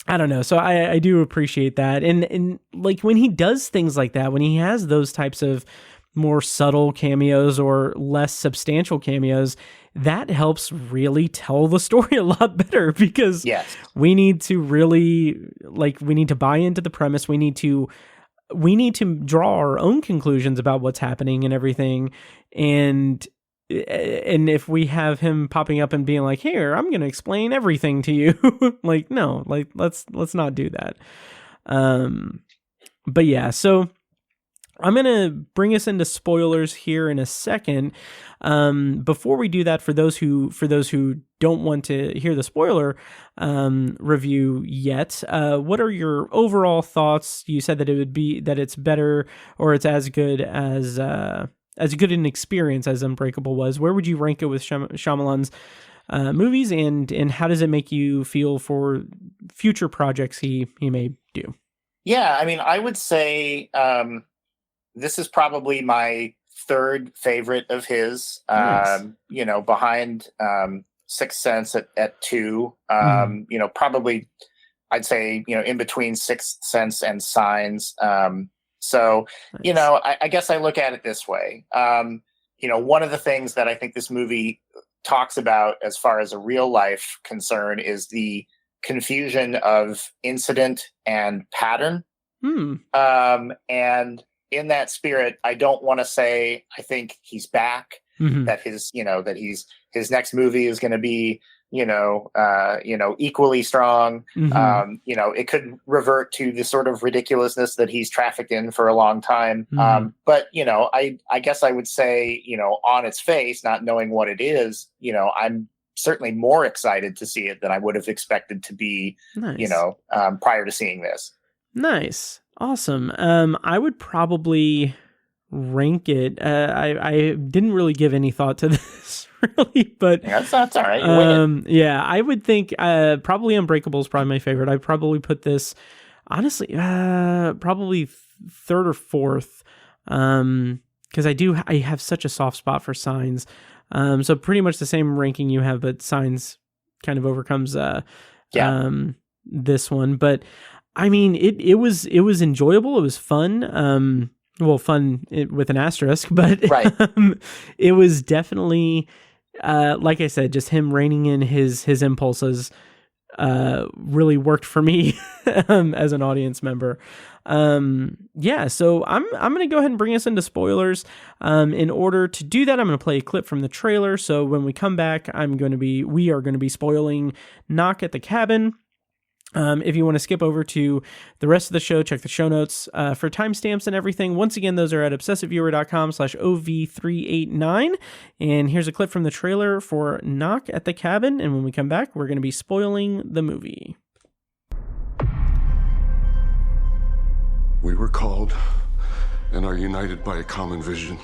I don't know. So I do appreciate that. And like when he does things like that, when he has those types of more subtle cameos or less substantial cameos, that helps really tell the story a lot better, because we need to really, like, we need to buy into the premise. We need to draw our own conclusions about what's happening and everything. And if we have him popping up and being like, "Here, I'm going to explain everything to you," like, no, like, let's not do that. But yeah, so I'm going to bring us into spoilers here in a second. Before we do that, for those who don't want to hear the spoiler review yet, what are your overall thoughts? You said that it's better, or it's as good an experience as Unbreakable was. Where would you rank it with Shyamalan's movies, and how does it make you feel for future projects he may do? Yeah, I mean, I would say this is probably my third favorite of his. Nice. Behind Sixth Sense at 2. Probably I'd say in between Sixth Sense and Signs. So, nice. I guess I look at it this way. One of the things that I think this movie talks about as far as a real life concern is the confusion of incident and pattern. And in that spirit, I don't want to say I think he's back, that his next movie is going to be equally strong. It could revert to the sort of ridiculousness that he's trafficked in for a long time. But I guess I would say, on its face, not knowing what it is, I'm certainly more excited to see it than I would have expected to be, nice. Prior to seeing this. Nice. Awesome. I would probably rank it. I didn't really give any thought to this really, but that's all right. Yeah, I would think probably Unbreakable is probably my favorite. I'd probably put this honestly probably third or fourth, because I have such a soft spot for Signs. So pretty much the same ranking you have, but Signs kind of overcomes this one. But I mean, it was enjoyable. It was fun. Fun with an asterisk, but right. It was definitely, like I said, just him reining in his impulses really worked for me as an audience member. So I'm going to go ahead and bring us into spoilers. In order to do that, I'm going to play a clip from the trailer. So when we come back, we are going to be spoiling Knock at the Cabin. If you want to skip over to the rest of the show, check the show notes for timestamps and everything. Once again, those are at obsessiveviewer.com/OV389. And here's a clip from the trailer for Knock at the Cabin. And when we come back, we're going to be spoiling the movie. We were called and are united by a common vision,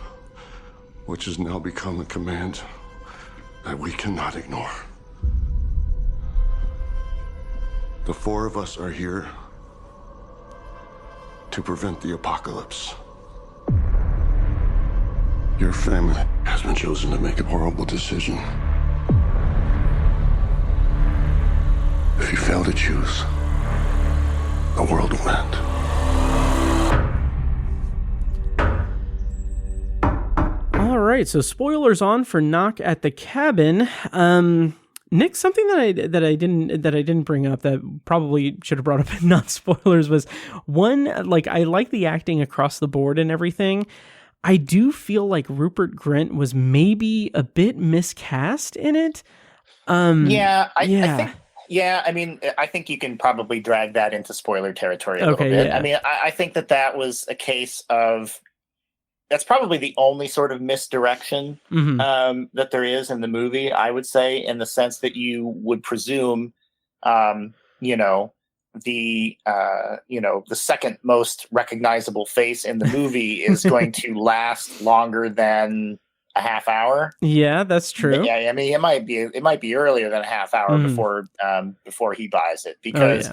which has now become a command that we cannot ignore. The four of us are here to prevent the apocalypse. Your family has been chosen to make a horrible decision. If you fail to choose, the world will end. All right, so spoilers on for Knock at the Cabin. Nick, something that I didn't bring up that probably should have brought up in not spoilers was one, like, I like the acting across the board and everything. I do feel like Rupert Grint was maybe a bit miscast in it. I think you can probably drag that into spoiler territory a little bit. Yeah. I mean, I think that was a case of, that's probably the only sort of misdirection that there is in the movie, I would say, in the sense that you would presume, the second most recognizable face in the movie is going to last longer than a half hour. Yeah, that's true. Yeah, I mean, it might be earlier than a half hour before he buys it, because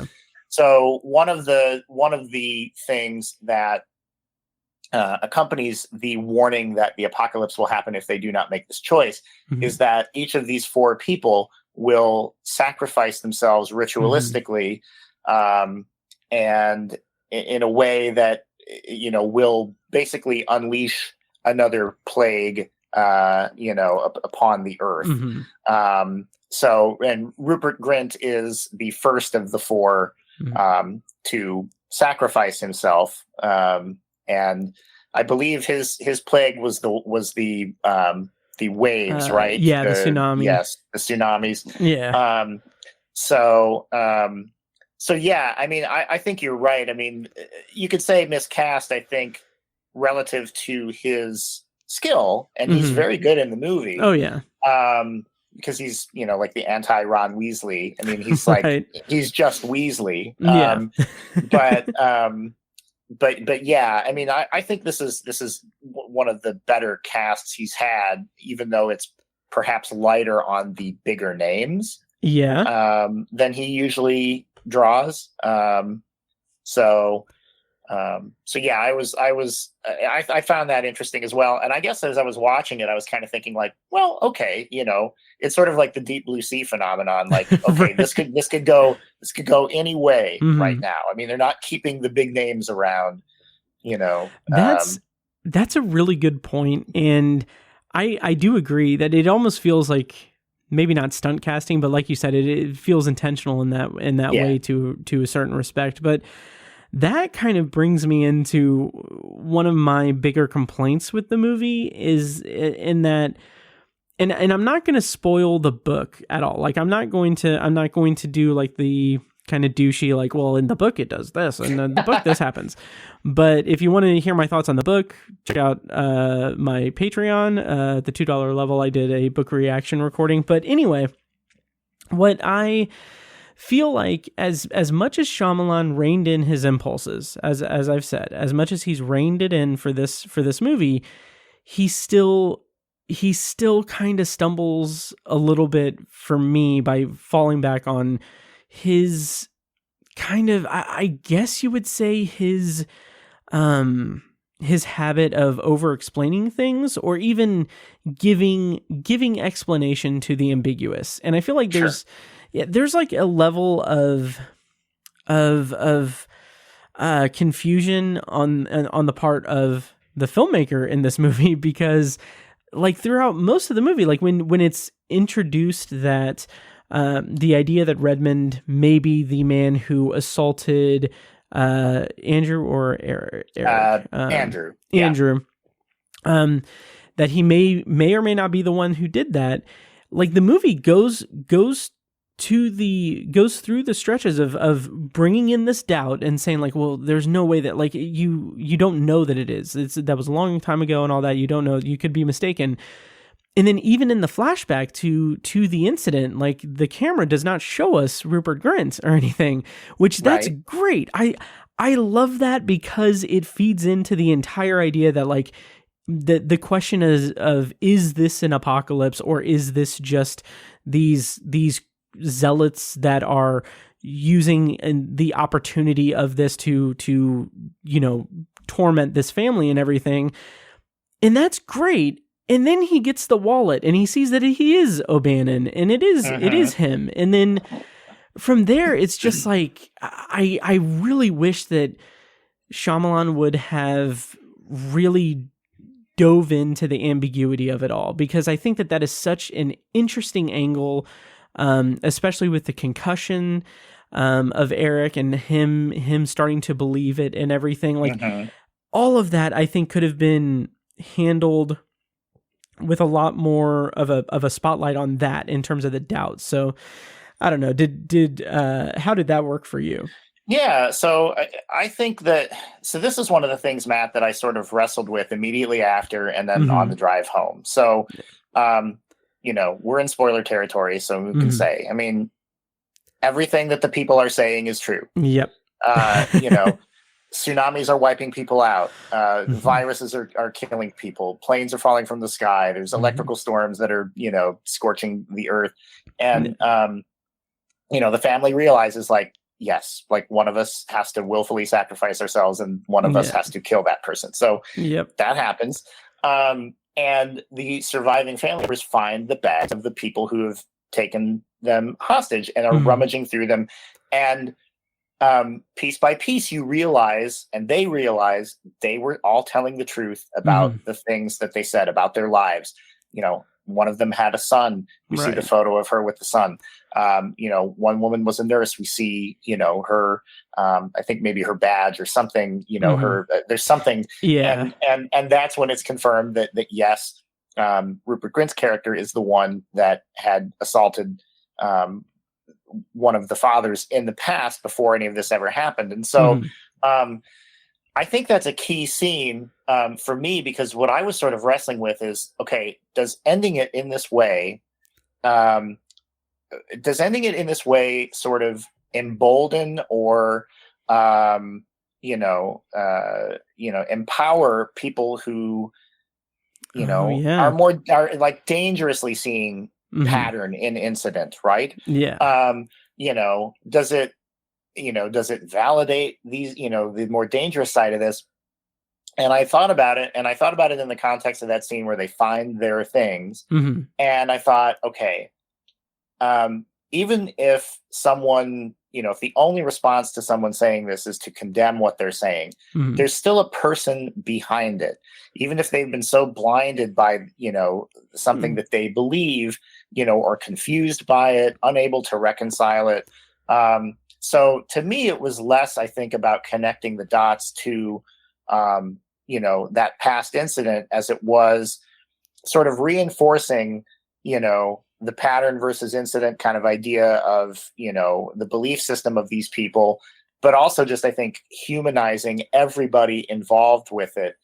so one of the things that accompanies the warning that the apocalypse will happen if they do not make this choice is that each of these four people will sacrifice themselves ritualistically, and in a way that will basically unleash another plague upon the earth. And Rupert Grint is the first of the four to sacrifice himself. And I believe his plague was the waves, right? Yeah, the tsunami. Yes, the tsunamis. Yeah. So yeah, I mean, I think you're right. I mean, you could say miscast, I think, relative to his skill, and he's very good in the movie. Oh yeah. Because he's, like the anti-Ron Weasley. I mean, he's like, he's just Weasley. But yeah, I mean, I think this is one of the better casts he's had, even though it's perhaps lighter on the bigger names. Yeah. Than he usually draws. So yeah, I found that interesting as well. And I guess as I was watching it, I was kind of thinking like, well, okay, it's sort of like the Deep Blue Sea phenomenon. Like, okay, this could go any way right now. I mean, they're not keeping the big names around, That's a really good point. And I do agree that it almost feels like maybe not stunt casting, but like you said, it feels intentional in that way to a certain respect. But that kind of brings me into one of my bigger complaints with the movie is in that, and I'm not going to spoil the book at all. Like I'm not going to do like the kind of douchey, like, well, in the book it does this, and in the book this happens. But if you want to hear my thoughts on the book, check out my Patreon, the $2 level. I did a book reaction recording. But anyway, feel like as much as Shyamalan reined in his impulses, as I've said, as much as he's reined it in for this movie, he still kind of stumbles a little bit for me by falling back on his kind of, I guess you would say his habit of over-explaining things, or even giving explanation to the ambiguous. And I feel like there's like a level of confusion on the part of the filmmaker in this movie, because like throughout most of the movie, like when it's introduced that the idea that Redmond may be the man who assaulted Andrew or Eric? Andrew. Andrew. That he may or may not be the one who did that. Like the movie goes through the stretches of bringing in this doubt and saying like, well, there's no way that, like, you don't know that it is. That was a long time ago and all that. You don't know. You could be mistaken. And then even in the flashback to the incident, like the camera does not show us Rupert Grint or anything, which that's great. I love that, because it feeds into the entire idea that like the question is this an apocalypse, or is this just these zealots that are using the opportunity of this to torment this family and everything. And that's great. And then he gets the wallet and he sees that he is O'Bannon, and it is him. And then from there, it's just like, I really wish that Shyamalan would have really dove into the ambiguity of it all, because I think that is such an interesting angle, especially with the concussion of Eric and him starting to believe it and everything. Like all of that, I think could have been handled with a lot more of a spotlight on that in terms of the doubt. So I don't know. How did that work for you? Yeah, so I think that, so this is one of the things, Matt, that I sort of wrestled with immediately after and then on the drive home. So, we're in spoiler territory, so we can say, I mean, everything that the people are saying is true. Yep. Tsunamis are wiping people out. Viruses are killing people. Planes are falling from the sky. There's electrical storms that are, scorching the earth. And, the family realizes, like, yes, like one of us has to willfully sacrifice ourselves and one of us has to kill that person. So that happens. And the surviving family members find the bags of the people who have taken them hostage and are rummaging through them. And piece by piece, you realize, and they realize, they were all telling the truth about the things that they said about their lives. One of them had a son. We see the photo of her with the son. One woman was a nurse. We see, her, I think maybe her badge or something, her, there's something. Yeah. And that's when it's confirmed that yes, Rupert Grint's character is the one that had assaulted, one of the fathers in the past before any of this ever happened. And so, I think that's a key scene for me, because what I was sort of wrestling with is, okay, does ending it in this way sort of embolden or, empower people who, are like dangerously seeing pattern in incident, right? Yeah. Does it validate these, the more dangerous side of this? And I thought about it, in the context of that scene where they find their things. And I thought, okay, even if someone, if the only response to someone saying this is to condemn what they're saying, there's still a person behind it. Even if they've been so blinded by, something that they believe, or confused by it, unable to reconcile it. So to me, it was less, I think, about connecting the dots to, that past incident, as it was sort of reinforcing, the pattern versus incident kind of idea of, the belief system of these people, but also just, I think, humanizing everybody involved with it.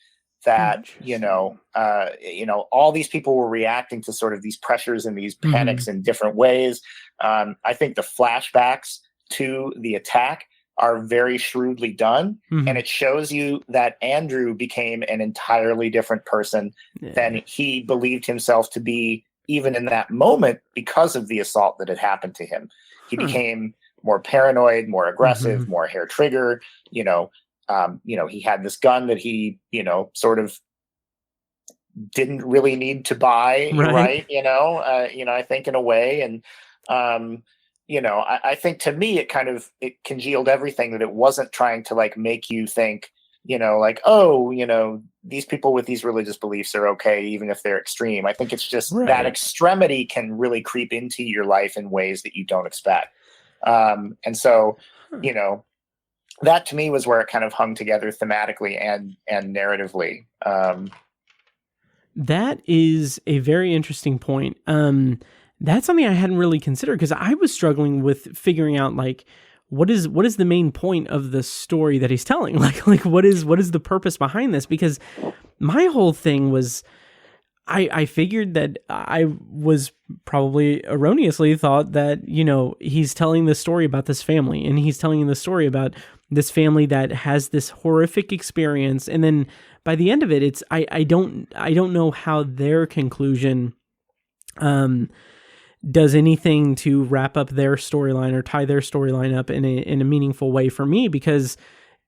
that, all these people were reacting to sort of these pressures and these panics in different ways. I think the flashbacks to the attack are very shrewdly done. And it shows you that Andrew became an entirely different person than he believed himself to be, even in that moment, because of the assault that had happened to him. He became more paranoid, more aggressive, more hair trigger. He had this gun that he, sort of didn't really need to buy, right? I think in a way. And, I think to me, it congealed everything, that it wasn't trying to like make you think, these people with these religious beliefs are okay, even if they're extreme. I think it's just that extremity can really creep into your life in ways that you don't expect. And so, that to me was where it kind of hung together thematically and narratively. That is a very interesting point. That's something I hadn't really considered, because I was struggling with figuring out like what is the main point of the story that he's telling? Like what is the purpose behind this? Because my whole thing was, I figured that I was probably erroneously thought that, he's telling the story about this family, and he's telling the story about this family that has this horrific experience. And then by the end of it, it's, I don't know how their conclusion, does anything to wrap up their storyline or tie their storyline up in a meaningful way for me, because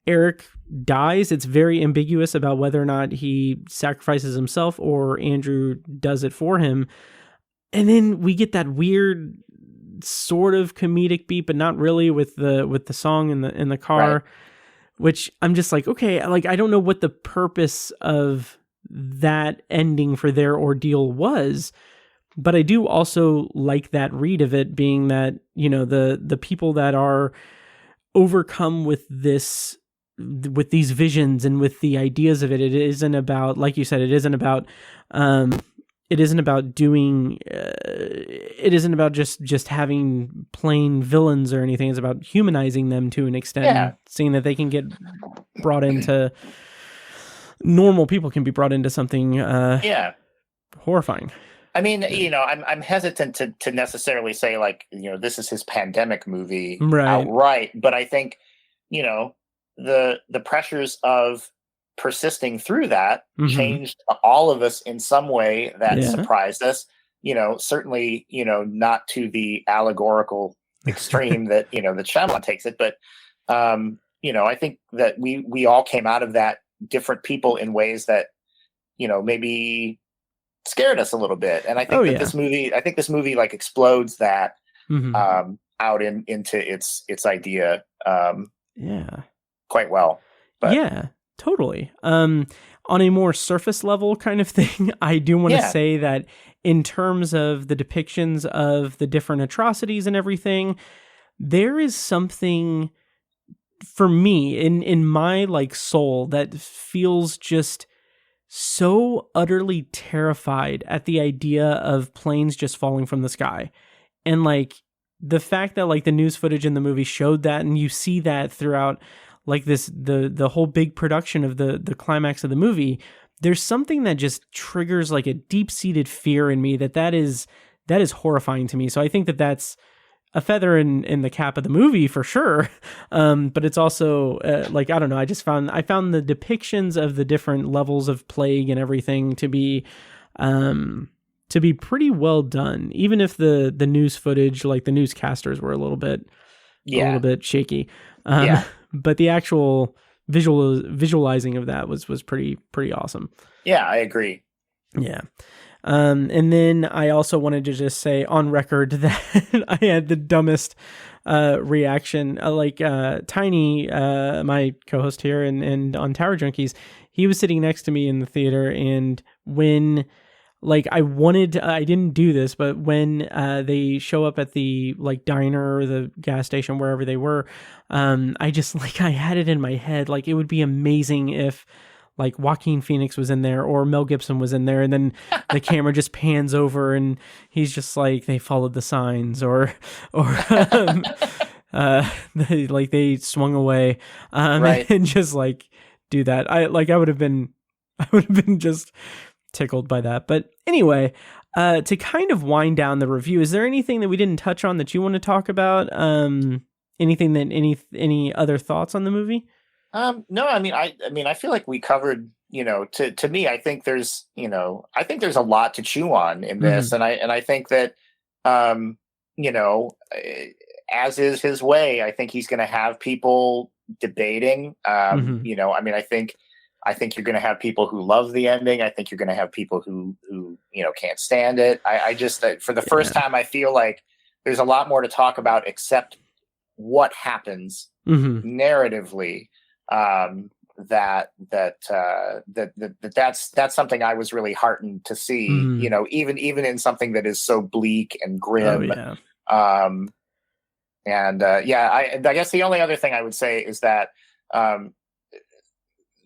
Eric dies. It's very ambiguous about whether or not he sacrifices himself or Andrew does it for him. And then we get that weird sort of comedic beat, but not really, with the song in the car, which I'm just like, okay, like I don't know what the purpose of that ending for their ordeal was. But I do also like that read of it being that, the people that are overcome with these visions and with the ideas of it, it isn't about, like you said, it isn't about just having plain villains or anything. It's about humanizing them to an extent, seeing that they can get brought into, normal people can be brought into something horrifying. I mean, I'm hesitant to necessarily say like, this is his pandemic movie outright, but I think, the pressures of persisting through that changed all of us in some way that surprised us, certainly, not to the allegorical extreme that, that Shyamalan takes it, but, I think that we all came out of that different people in ways that, maybe scared us a little bit. And I think this movie like explodes that out into its idea quite well. But yeah, totally. On a more surface level kind of thing, I do want to say that in terms of the depictions of the different atrocities and everything, there is something for me in my like soul that feels just so utterly terrified at the idea of planes just falling from the sky. And like the fact that like the news footage in the movie showed that, and you see that throughout like the whole big production of the climax of the movie, there's something that just triggers like a deep-seated fear in me that is horrifying to me. So I think that that's a feather in the cap of the movie for sure. But it's also like, I don't know. I found the depictions of the different levels of plague and everything to be pretty well done. Even if the news footage, like the newscasters were a little bit shaky. But the actual visualizing of that was pretty awesome. Yeah, I agree. Yeah. And then I also wanted to just say on record that I had the dumbest reaction. Tiny, my co-host here and on Tower Junkies, he was sitting next to me in the theater, and when I didn't do this, but when they show up at the like diner or the gas station, wherever they were, I just I had it in my head, like it would be amazing if like Joaquin Phoenix was in there or Mel Gibson was in there, and then the camera just pans over and he's just like, they followed the signs or they swung away, and just like do that. I would have been I would have been just tickled by that. But anyway, to kind of wind down the review, is there anything that we didn't touch on that you want to talk about? Anything that any other thoughts on the movie? No, I mean, I feel like we covered, to me, I think there's a lot to chew on in this. And I think that, as is his way, I think he's going to have people debating. I mean, I think you're going to have people who love the ending. I think you're going to have people who can't stand it. I just, for the first time, I feel like there's a lot more to talk about except what happens narratively. That's something I was really heartened to see. Even in something that is so bleak and grim. I guess the only other thing I would say is that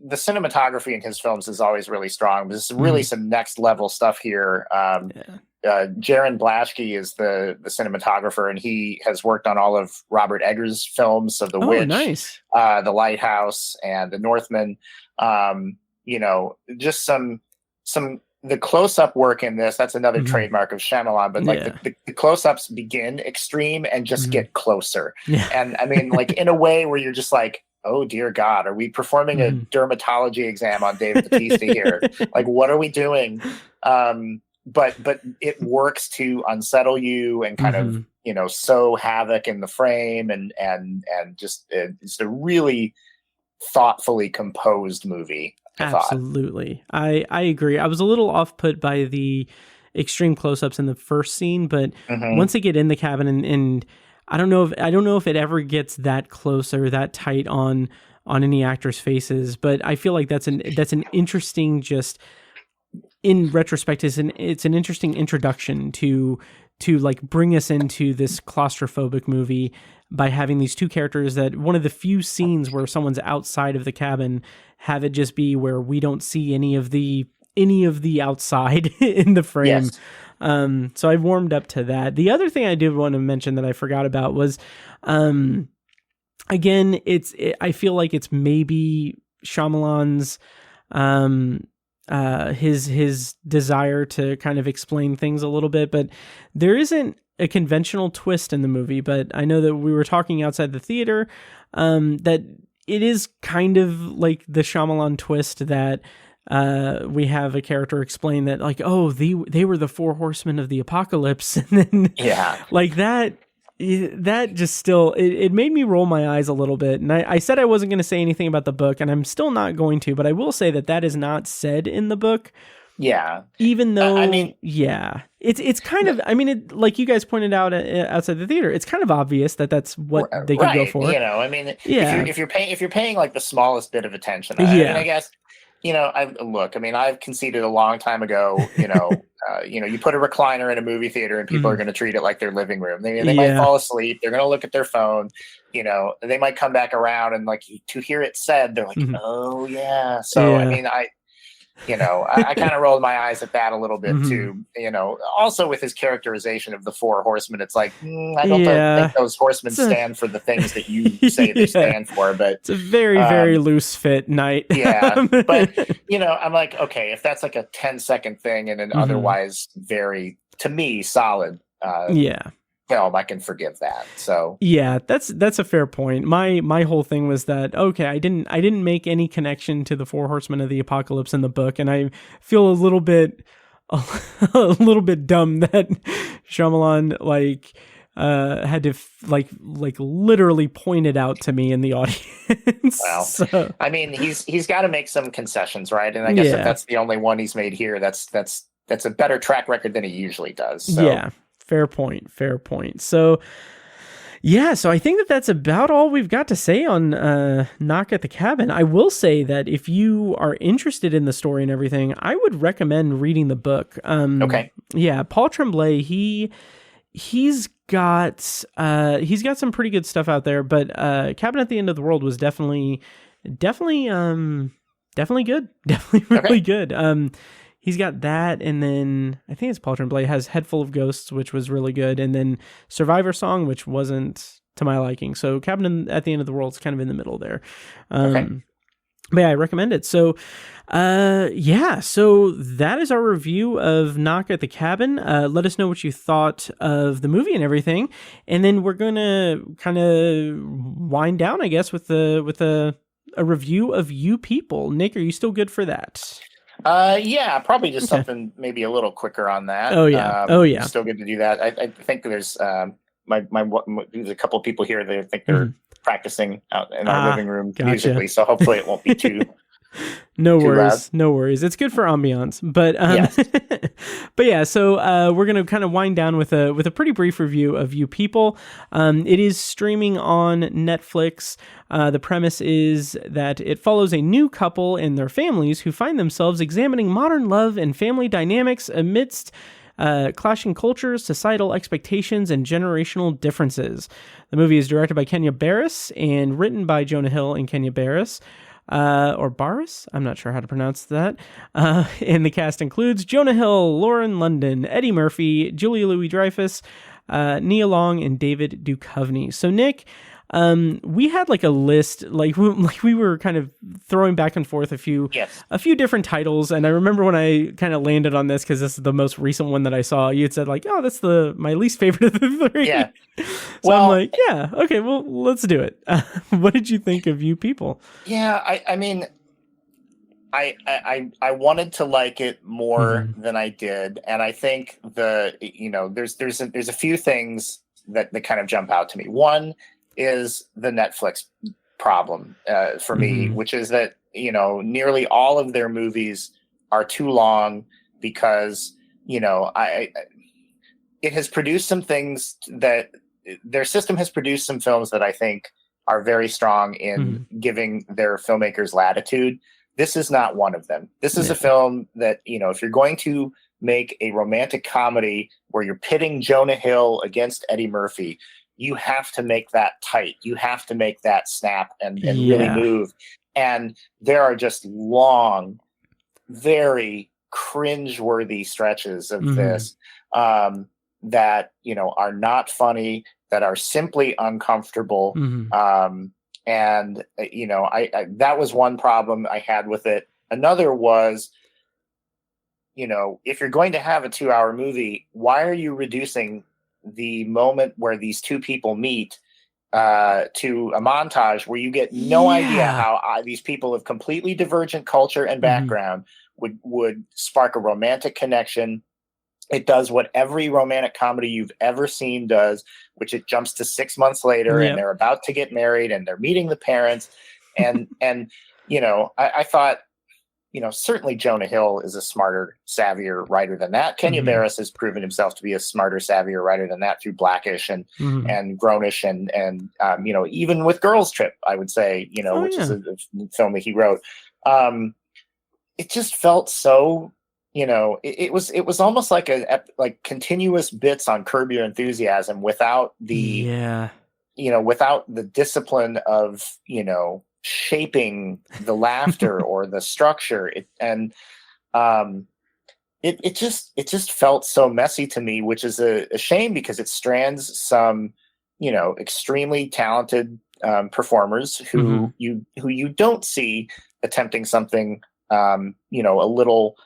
the cinematography in his films is always really strong. There's really some next level stuff here. Jaron Blaschke is the cinematographer, and he has worked on all of Robert Eggers' films, so The Witch, nice. The Lighthouse, and The Northman. Just some the close-up work in this, that's another trademark of Shyamalan, but the close-ups begin extreme and just get closer. And I mean, like, in a way where you're just like, oh dear God, are we performing a dermatology exam on Dave Bautista here? Like, what are we doing? But it works to unsettle you and kind of, sow havoc in the frame and just, it's a really thoughtfully composed movie. Absolutely. I agree. I was a little off put by the extreme close-ups in the first scene, but once they get in the cabin and I don't know if it ever gets that close or that tight on any actors' faces, but I feel like that's an interesting, just in retrospect, it's an interesting introduction to like bring us into this claustrophobic movie by having these two characters that one of the few scenes where someone's outside of the cabin, have it just be where we don't see any of the outside in the frame. Yes. So I warmed up to that. The other thing I did want to mention that I forgot about was, again, I feel like it's maybe Shyamalan's, his desire to kind of explain things a little bit, but there isn't a conventional twist in the movie. But I know that we were talking outside the theater, that it is kind of like the Shyamalan twist that, we have a character explain that, like, oh, they were the four horsemen of the apocalypse, and then like that just still it made me roll my eyes a little bit. And I said I wasn't going to say anything about the book, and I'm still not going to, but I will say that is not said in the book. Even though it's kind of, I mean, it, like you guys pointed out outside the theater, it's kind of obvious that that's what they could go for. I mean, if you're paying like the smallest bit of attention, I mean, I guess. I've conceded a long time ago, you put a recliner in a movie theater and people are going to treat it like their living room. They might fall asleep. They're going to look at their phone, they might come back around and like to hear it said, they're like, oh yeah. So, I mean, I kind of rolled my eyes at that a little bit too, also with his characterization of the four horsemen. It's like, I don't think those horsemen stand for the things that you say they stand for, but it's a very, very loose fit night. But I'm like, okay, if that's like a 10-second thing and an otherwise very, to me, solid, film, I can forgive that. So that's a fair point. My whole thing was that, okay, I didn't make any connection to the four horsemen of the apocalypse in the book, and I feel a little bit dumb that Shyamalan had to literally point it out to me in the audience. Well, so, I mean, he's got to make some concessions, right? And I guess if that's the only one he's made here, that's a better track record than he usually does. So. Yeah. Fair point. So, so I think that's about all we've got to say on Knock at the Cabin. I will say that if you are interested in the story and everything, I would recommend reading the book. Okay. Yeah, Paul Tremblay, he's got some pretty good stuff out there, but Cabin at the End of the World was definitely good. Definitely really good. He's got that, and then I think it's Paul Tremblay has Head Full of Ghosts, which was really good, and then Survivor Song, which wasn't to my liking. So Cabin at the End of the World is kind of in the middle there. But yeah, I recommend it. So, so that is our review of Knock at the Cabin. Let us know what you thought of the movie and everything. And then we're going to kind of wind down, I guess, with a review of You People. Nick, are you still good for that? Yeah, probably just something maybe a little quicker on that. Oh yeah. Still good to do that. I think there's there's a couple of people here that think they're practicing out in our living room musically, so hopefully it won't be too. No too worries, loud. no worries. It's good for ambiance, but Yes. but yeah. So we're gonna kind of wind down with a pretty brief review of You People. It is streaming on Netflix. The premise is that it follows a new couple and their families who find themselves examining modern love and family dynamics amidst clashing cultures, societal expectations, and generational differences. The movie is directed by Kenya Barris and written by Jonah Hill and Kenya Barris. Or Barris? I'm not sure how to pronounce that. And the cast includes Jonah Hill, Lauren London, Eddie Murphy, Julia Louis-Dreyfus, Nia Long, and David Duchovny. So Nick, we had like a list, like we were kind of throwing back and forth a few different titles, and I remember when I kind of landed on this because this is the most recent one that I saw. You had said like, "Oh, that's my least favorite of the three." Yeah. So I'm like, "Yeah, okay, well, let's do it." What did you think of You People? Yeah, I mean, I wanted to like it more than I did, and I think there's a few things that kind of jump out to me. One is the Netflix problem for me, which is that nearly all of their movies are too long because it has produced some things that their system has produced some films that I think are very strong in giving their filmmakers latitude. This is not one of them. This is a film that, if you're going to make a romantic comedy where you're pitting Jonah Hill against Eddie Murphy, you have to make that tight. You have to make that snap and really move. And there are just long, very cringe-worthy stretches of this that, are not funny, that are simply uncomfortable. And that was one problem I had with it. Another was, if you're going to have a 2-hour movie, why are you reducing the moment where these two people meet to a montage where you get no idea how these people of completely divergent culture and background would spark a romantic connection? It does what every romantic comedy you've ever seen does, which it jumps to 6 months later and they're about to get married and they're meeting the parents. And I thought, certainly Jonah Hill is a smarter, savvier writer than that. Kenya Barris has proven himself to be a smarter, savvier writer than that through Blackish and Grownish and even with Girls Trip, I would say, which is a film that he wrote. It just felt so, it was almost like like continuous bits on Curb Your Enthusiasm without the, without the discipline of, shaping the laughter or the structure. It just felt so messy to me, which is a shame because it strands some, extremely talented performers who you don't see attempting something, a little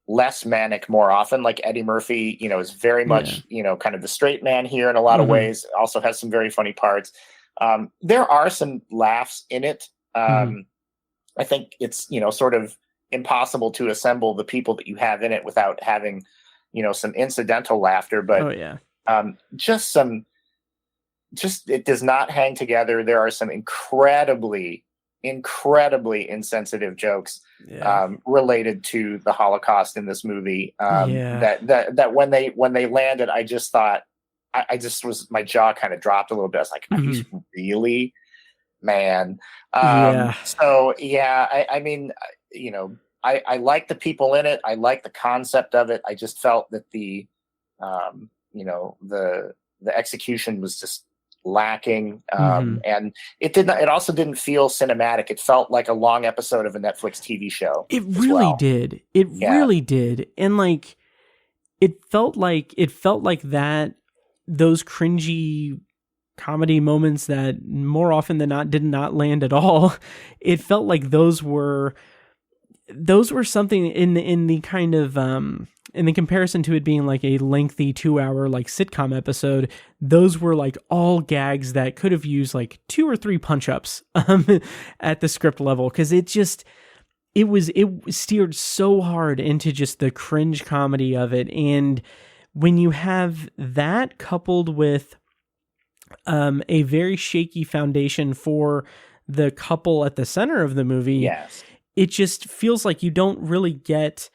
less manic more often. Like Eddie Murphy, is very much, kind of the straight man here in a lot of ways, also has some very funny parts. There are some laughs in it. I think it's, sort of impossible to assemble the people that you have in it without having, some incidental laughter, but it does not hang together. There are some incredibly insensitive jokes related to the Holocaust in this movie. That when they landed, I just thought, my jaw kind of dropped a little bit. I was like, are you really, man? So I mean, I like the people in it. I like the concept of it. I just felt that the execution was just lacking. And it also didn't feel cinematic. It felt like a long episode of a Netflix TV show. It really did. It really did. And like, it felt like that, those cringy comedy moments that more often than not did not land at all, it felt like those were something in the kind of in the comparison to it being like a lengthy 2-hour like sitcom episode, those were like all gags that could have used like 2 or 3 punch-ups at the script level, because it steered so hard into just the cringe comedy of it. And when you have that coupled with a very shaky foundation for the couple at the center of the movie, Yes. it just feels like you don't really get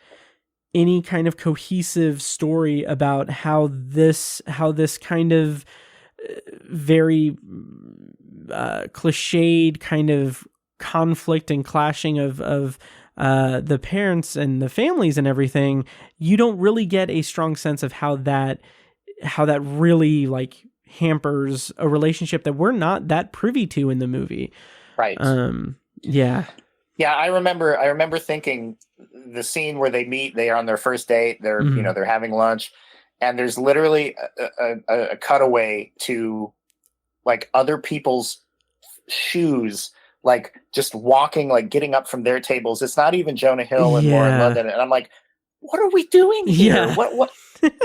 any kind of cohesive story about how this kind of very cliched kind of conflict and clashing of the parents and the families and everything. You don't really get a strong sense of how that really like hampers a relationship that we're not that privy to in the movie. Right. Yeah. Yeah, I remember thinking the scene where they meet, they are on their first date, they're they're having lunch, and there's literally a cutaway to like other people's shoes, like just walking, like getting up from their tables. It's not even Jonah Hill and Lauren London. And I'm like, what are we doing here? Yeah. What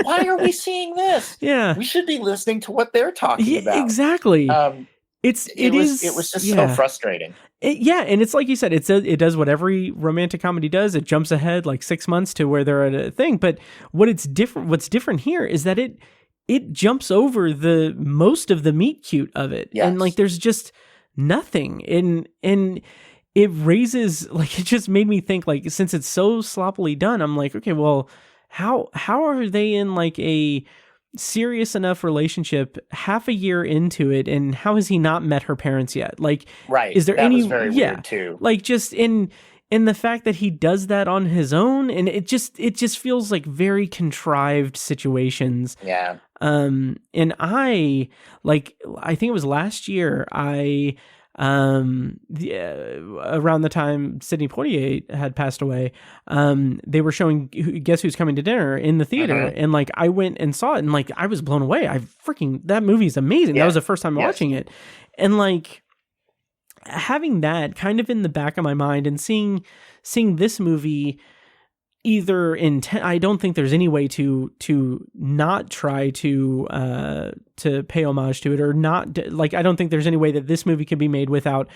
why are we seeing this? Yeah. We should be listening to what they're talking about. Exactly. It was just so frustrating. And it's like you said, it does what every romantic comedy does. It jumps ahead like 6 months to where they're at a thing. But what's different here is that it jumps over the most of the meet cute of it. Yes. And like there's just nothing. And it raises, like, it just made me think, like, since it's so sloppily done, I'm like, okay, well, how are they in like a serious enough relationship half a year into it, and how has he not met her parents yet? Like, right, is there that any was very weird too, like just in the fact that he does that on his own, and it just feels like very contrived situations. And I think it was last year, around the time Sidney Poitier had passed away, they were showing Guess Who's Coming to Dinner in the theater, and like I went and saw it, and like I was blown away. That movie is amazing. That was the first time watching it, and like having that kind of in the back of my mind, and seeing this movie either I don't think there's any way to not try to pay homage to it, or not, like, I don't think there's any way that this movie could be made without,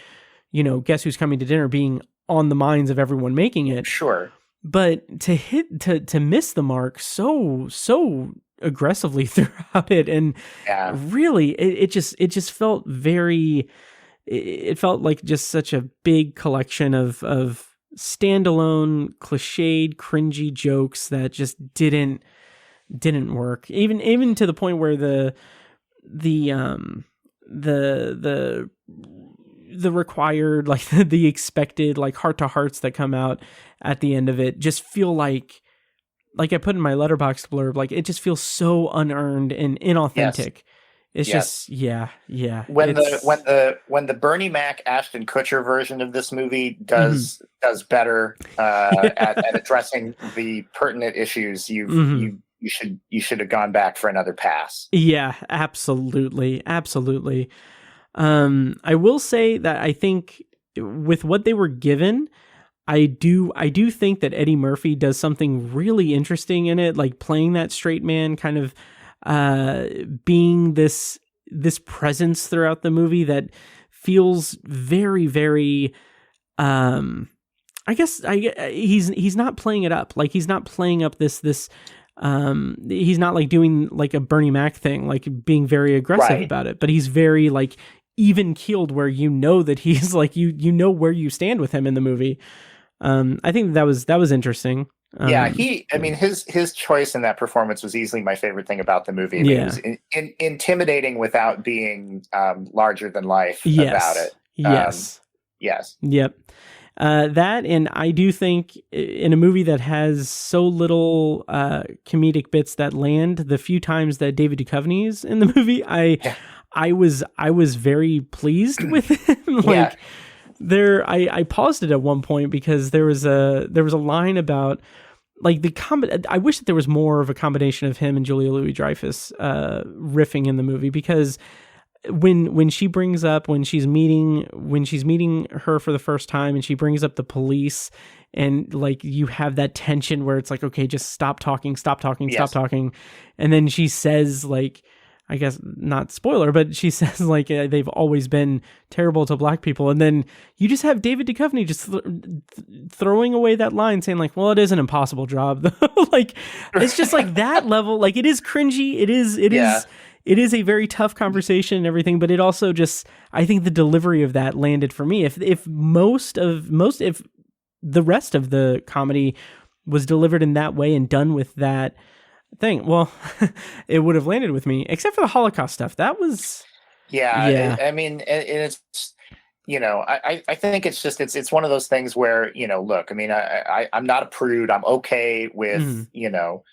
Guess Who's Coming to Dinner being on the minds of everyone making it. Sure. But to miss the mark so aggressively throughout it, and really it just felt it felt like just such a big collection of standalone, cliched, cringy jokes that just didn't work. Even to the point where the required, like the expected, like heart-to-hearts that come out at the end of it just feel like I put in my Letterboxd blurb, like it just feels so unearned and inauthentic. It's just when the Bernie Mac Ashton Kutcher version of this movie does better at addressing the pertinent issues, you should have gone back for another pass. Yeah, absolutely. I will say that I think with what they were given, I do think that Eddie Murphy does something really interesting in it, like playing that straight man, kind of being this presence throughout the movie that feels very, very, I guess he's not playing it up. Like, he's not playing up this, he's not like doing like a Bernie Mac thing, like being very aggressive about it, but he's very like even keeled, where that he's like, where you stand with him in the movie. I think that was interesting. His choice in that performance was easily my favorite thing about the movie. It was intimidating without being larger than life about it. Yes. Yep. That, and I do think in a movie that has so little comedic bits that land, the few times that David Duchovny's in the movie, I was very pleased with him. Like, I paused it at one point because there was a line about like I wish that there was more of a combination of him and Julia Louis-Dreyfus riffing in the movie, because when she brings up when she's meeting her for the first time, and she brings up the police, and like you have that tension where it's like, okay, just stop talking, and then she says, like, I guess not spoiler, but she says like they've always been terrible to black people, and then you just have David Duchovny just throwing away that line, saying like, well, it is an impossible job. Like, it's just like that level. Like, it is cringy. It is a very tough conversation and everything, but it also just, I think the delivery of that landed for me. If the rest of the comedy was delivered in that way and done with that thing, well, it would have landed with me, except for the Holocaust stuff. That was, I mean, it's, you know, I think it's just, it's one of those things where, you know, look, I mean, I'm not a prude. I'm okay with, you know,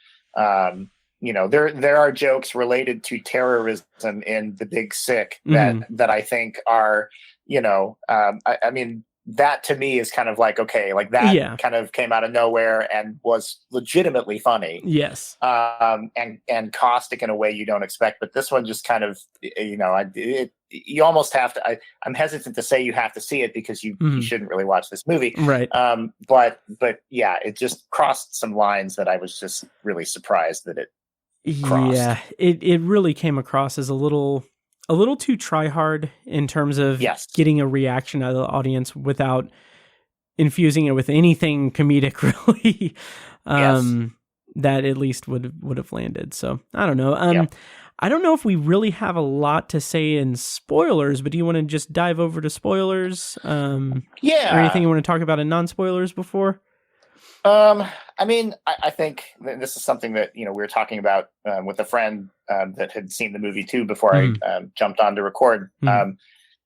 there are jokes related to terrorism in The Big Sick that I think are, you know, I mean, that to me is kind of like, okay, like that kind of came out of nowhere and was legitimately funny. Yes. And caustic in a way you don't expect. But this one just kind of, you know, you almost have to, I'm hesitant to say you have to see it because you shouldn't really watch this movie. Right. But yeah, it just crossed some lines that I was just really surprised that it crossed. Yeah, it really came across as a little too try hard in terms of getting a reaction out of the audience without infusing it with anything comedic, really. That at least would have landed. So I don't know. I don't know if we really have a lot to say in spoilers, but do you want to just dive over to spoilers? Or anything you want to talk about in non-spoilers before? I mean, I think this is something that, you know, we were talking about with a friend that had seen the movie too before I jumped on to record.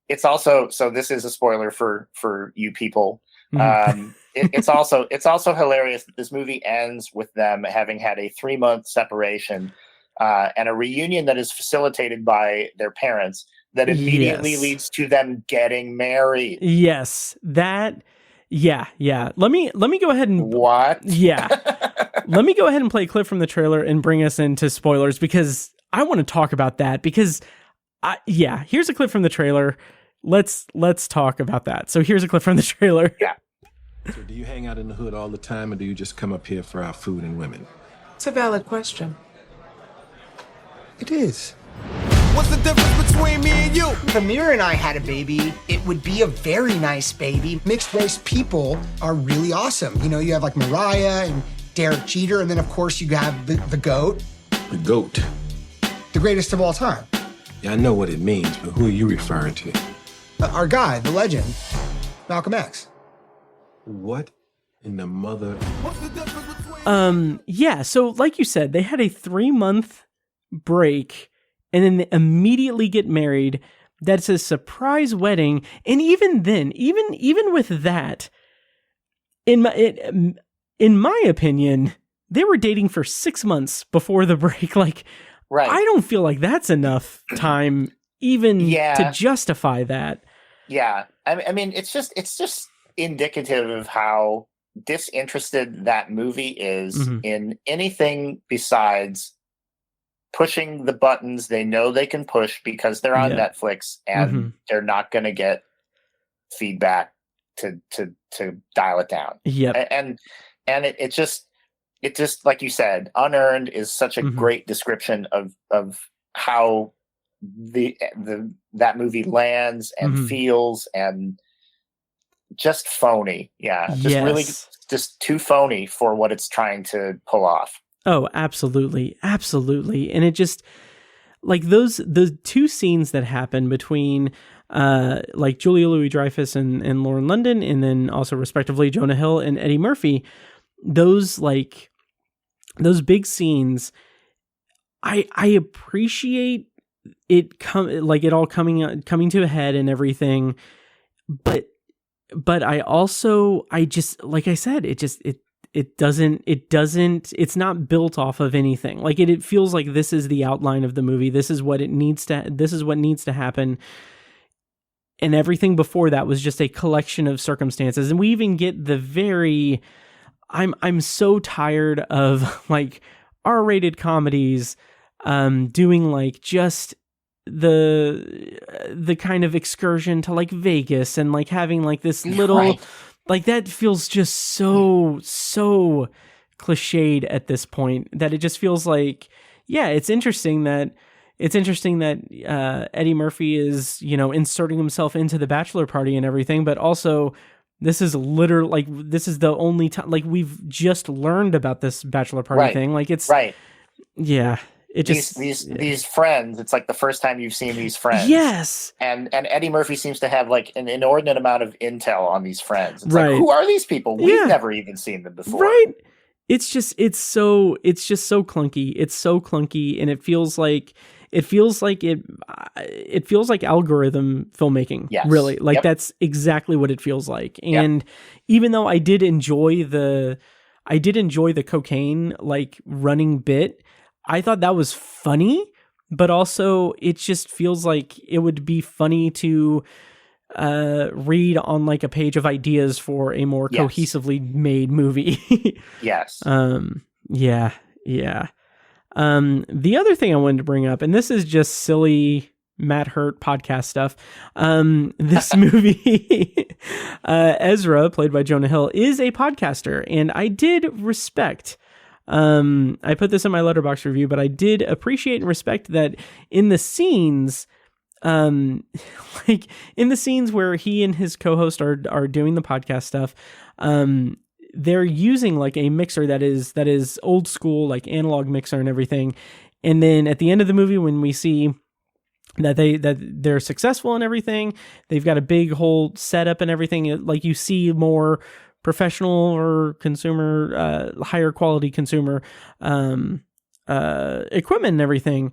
It's also, so this is a spoiler for you people. It's also hilarious that this movie ends with them having had a 3-month separation and a reunion that is facilitated by their parents that immediately leads to them getting married. Yes, that. Yeah. Let me go ahead and what? Yeah. Let me go ahead and play a clip from the trailer and bring us into spoilers, because I want to talk about that, because here's a clip from the trailer. Let's talk about that. So here's a clip from the trailer. Yeah. So do you hang out in the hood all the time, or do you just come up here for our food and women? It's a valid question. It is. What's the difference between me and you? If Amir and I had a baby, it would be a very nice baby. Mixed race people are really awesome. You know, you have like Mariah and Derek Jeter, and then of course you have the GOAT. The GOAT? The greatest of all time. Yeah, I know what it means, but who are you referring to? Our guy, the legend, Malcolm X. What in the mother? What's the difference between Yeah, so like you said, they had a 3-month break and then they immediately get married. That's a surprise wedding. And even then, even with that, in my opinion, they were dating for 6 months before the break. Like, right. I don't feel like that's enough time even to justify that. Yeah. I mean, it's just indicative of how disinterested that movie is in anything besides pushing the buttons they know they can push because they're on Netflix and they're not going to get feedback to dial it down. Yep. And it just like you said, unearned is such a great description of how that movie lands and feels, and just phony. Yeah. Just really just too phony for what it's trying to pull off. Oh, absolutely. Absolutely. And it just, like, the two scenes that happen between like Julia Louis-Dreyfus and Lauren London, and then also respectively Jonah Hill and Eddie Murphy, those big scenes, I appreciate it it all coming to a head and everything, but I just, like I said, it's not built off of anything. Like it feels like this is the outline of the movie. This is what needs to happen. And everything before that was just a collection of circumstances. And we even get I'm so tired of like R-rated comedies, doing like just the kind of excursion to like Vegas and like having like this little like that feels just so cliched at this point that it just feels like, yeah, it's interesting that Eddie Murphy is, you know, inserting himself into the bachelor party and everything, but also this is literally like, this is the only time, like we've just learned about this bachelor party thing. Like it's yeah. It just these friends. It's like the first time you've seen these friends. Yes, and Eddie Murphy seems to have like an inordinate amount of intel on these friends. It's like, who are these people? We've never even seen them before. Right? It's just so clunky. It's so clunky, and it feels like algorithm filmmaking. Yes. Really, like that's exactly what it feels like. And even though I did enjoy the cocaine like running bit, I thought that was funny, but also it just feels like it would be funny to read on like a page of ideas for a more cohesively made movie. Yes. Yeah. The other thing I wanted to bring up, and this is just silly Matt Hurt podcast stuff. This movie, Ezra, played by Jonah Hill, is a podcaster, and I did respect. I put this in my Letterboxd review, but I did appreciate and respect that in the scenes, like in the scenes where he and his co-host are doing the podcast stuff, they're using like a mixer that is old school, like analog mixer and everything. And then at the end of the movie, when we see that they're successful and everything, they've got a big whole setup and everything. Like you see more professional or consumer, higher quality consumer equipment and everything.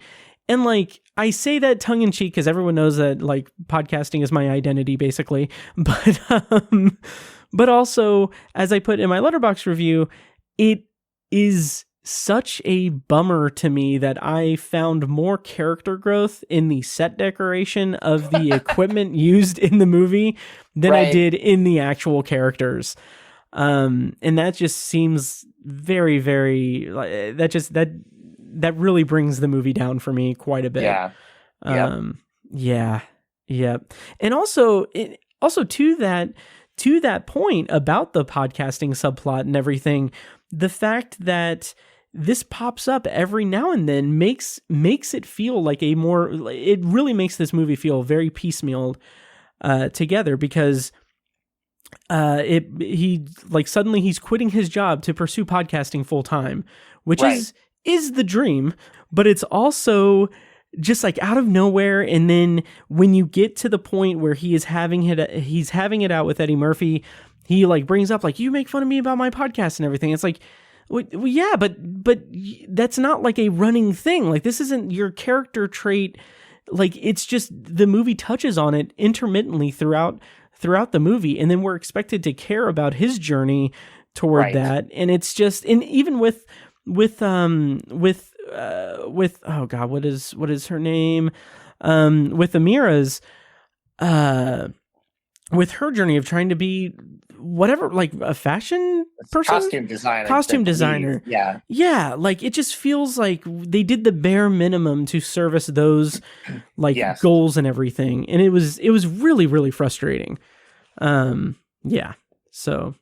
And like, I say that tongue in cheek because everyone knows that like podcasting is my identity basically. But also, as I put in my Letterboxd review, it is such a bummer to me that I found more character growth in the set decoration of the equipment used in the movie than I did in the actual characters. And that just seems very, very, that really brings the movie down for me quite a bit. Yeah. And also to that point about the podcasting subplot and everything, the fact that this pops up every now and then makes it feel like it really makes this movie feel very piecemealed together, because he like suddenly he's quitting his job to pursue podcasting full time, which is the dream, but it's also just like out of nowhere. And then when you get to the point where he's having it out with Eddie Murphy, he like brings up like, you make fun of me about my podcast and everything. It's like, well, yeah, but that's not like a running thing. Like this isn't your character trait. Like it's just the movie touches on it intermittently throughout the movie, and then we're expected to care about his journey toward that. And it's just, and even with oh God, what is her name? With Amira's, with her journey of trying to be whatever, like a fashion person, costume designer. Yeah. Like it just feels like they did the bare minimum to service those like goals and everything. And it was really, really frustrating. Yeah. So,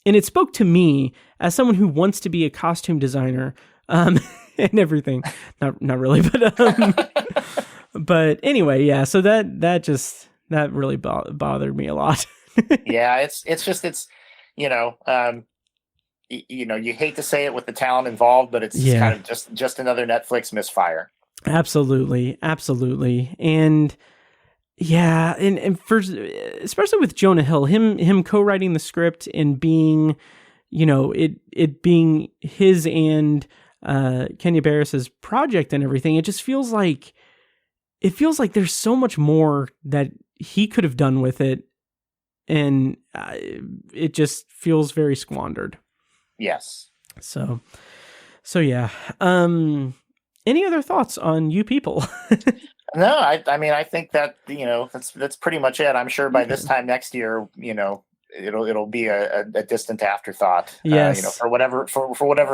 and it spoke to me as someone who wants to be a costume designer, and everything. Not really, but anyway, yeah. So that really bothered me a lot. Yeah, it's you hate to say it with the talent involved, but it's kind of just another Netflix misfire. Absolutely. And yeah, and for especially with Jonah Hill, him co-writing the script and being, it being his and Kenya Barris's project and everything, it just feels like there's so much more that he could have done with it, and it just feels very squandered. Yes. So yeah. Any other thoughts on You People? No, I mean, I think that, that's pretty much it. I'm sure by this time next year, it'll be a distant afterthought. Yes. For whatever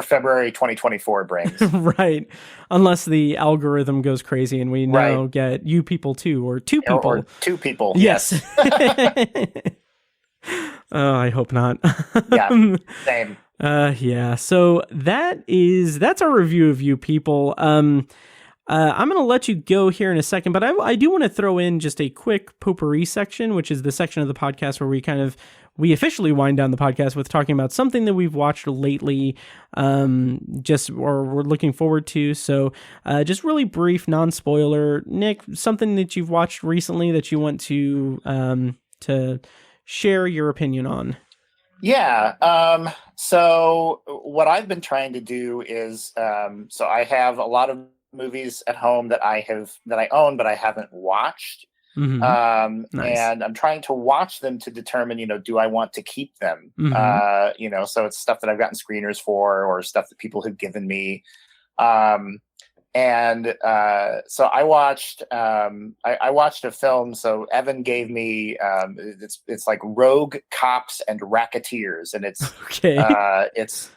February 2024 brings. Right. Unless the algorithm goes crazy and we now get you people too, or two people. Or two people. Yes. Oh, I hope not. Yeah. Same. Yeah. So that's our review of You People. I'm going to let you go here in a second, but I do want to throw in just a quick potpourri section, which is the section of the podcast where we officially wind down the podcast with talking about something that we've watched lately, or we're looking forward to. So, just really brief, non-spoiler. Nick, something that you've watched recently that you want to share your opinion on. Yeah. So what I've been trying to do is, so I have a lot of movies at home that I own, but I haven't watched. Mm-hmm. Nice. And I'm trying to watch them to determine, do I want to keep them? Mm-hmm. So it's stuff that I've gotten screeners for, or stuff that people have given me. So I watched a film. So Evan gave me, it's like Rogue Cops and Racketeers, and it's okay. It's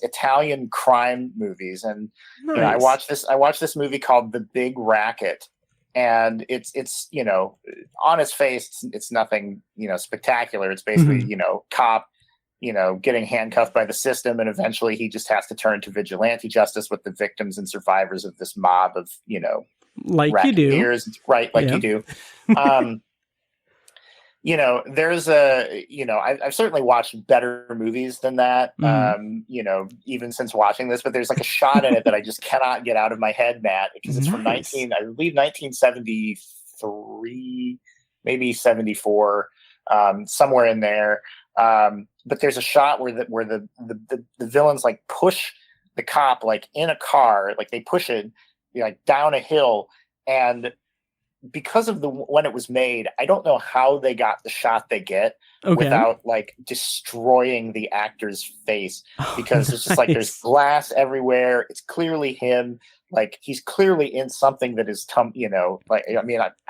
Italian crime movies, and nice. I watched this movie called The Big Racket, and it's on its face it's nothing spectacular. It's basically mm-hmm. Cop getting handcuffed by the system, and eventually he just has to turn to vigilante justice with the victims and survivors of this mob of like you do, right? Like you do. There's I've certainly watched better movies than that. Even since watching this, but there's like a shot in it that I just cannot get out of my head, Matt, because it's from 1973, maybe 74, somewhere in there. But there's a shot where the villains like push the cop like in a car, like they push it like down a hill, and because of when it was made, I don't know how they got the shot they get without like destroying the actor's face, because it's just like there's glass everywhere. It's clearly him. Like he's clearly in something that is I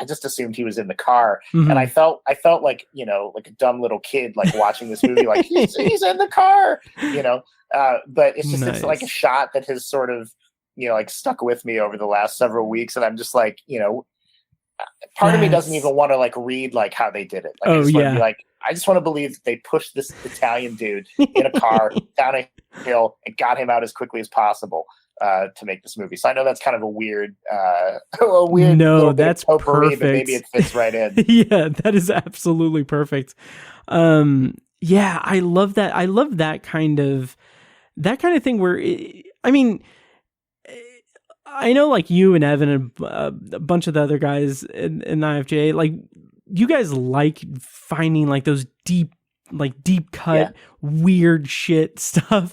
just assumed he was in the car, mm-hmm. and I felt like like a dumb little kid like watching this movie, like he's in the car, but it's just nice. It's like a shot that has sort of like stuck with me over the last several weeks, and I'm just like part of me doesn't even want to like read like how they did it. Like, I just want to believe that they pushed this Italian dude in a car down a hill and got him out as quickly as possible to make this movie. So I know that's kind of a weird, no, that's potpourri, perfect. But maybe it fits right in. Yeah, that is absolutely perfect. Yeah, I love that. I love that kind of thing where, I know like you and Evan and a bunch of the other guys in IFJ, like you guys like finding like those deep cut, weird shit stuff.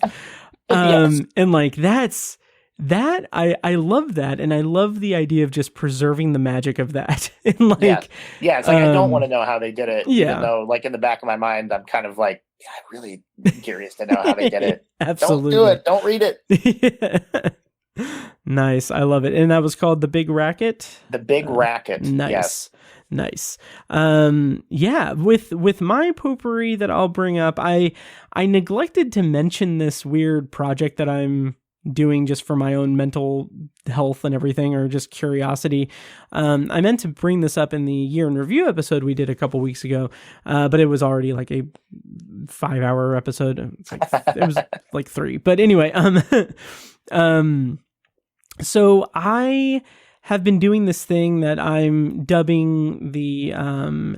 Yes. And like I love that. And I love the idea of just preserving the magic of that. And like, it's like, I don't want to know how they did it. Yeah. Even though like in the back of my mind, I'm kind of like, I'm really curious to know how they did it. Absolutely. Don't do it. Don't read it. Yeah. Nice. I love it. And that was called The Big Racket? The Big Racket. Nice. Yes. Nice. With my potpourri that I'll bring up, I neglected to mention this weird project that I'm doing just for my own mental health and everything, or just curiosity. I meant to bring this up in the year in review episode we did a couple weeks ago, but it was already like a 5-hour episode. It was like 3. But anyway, so I have been doing this thing that I'm dubbing the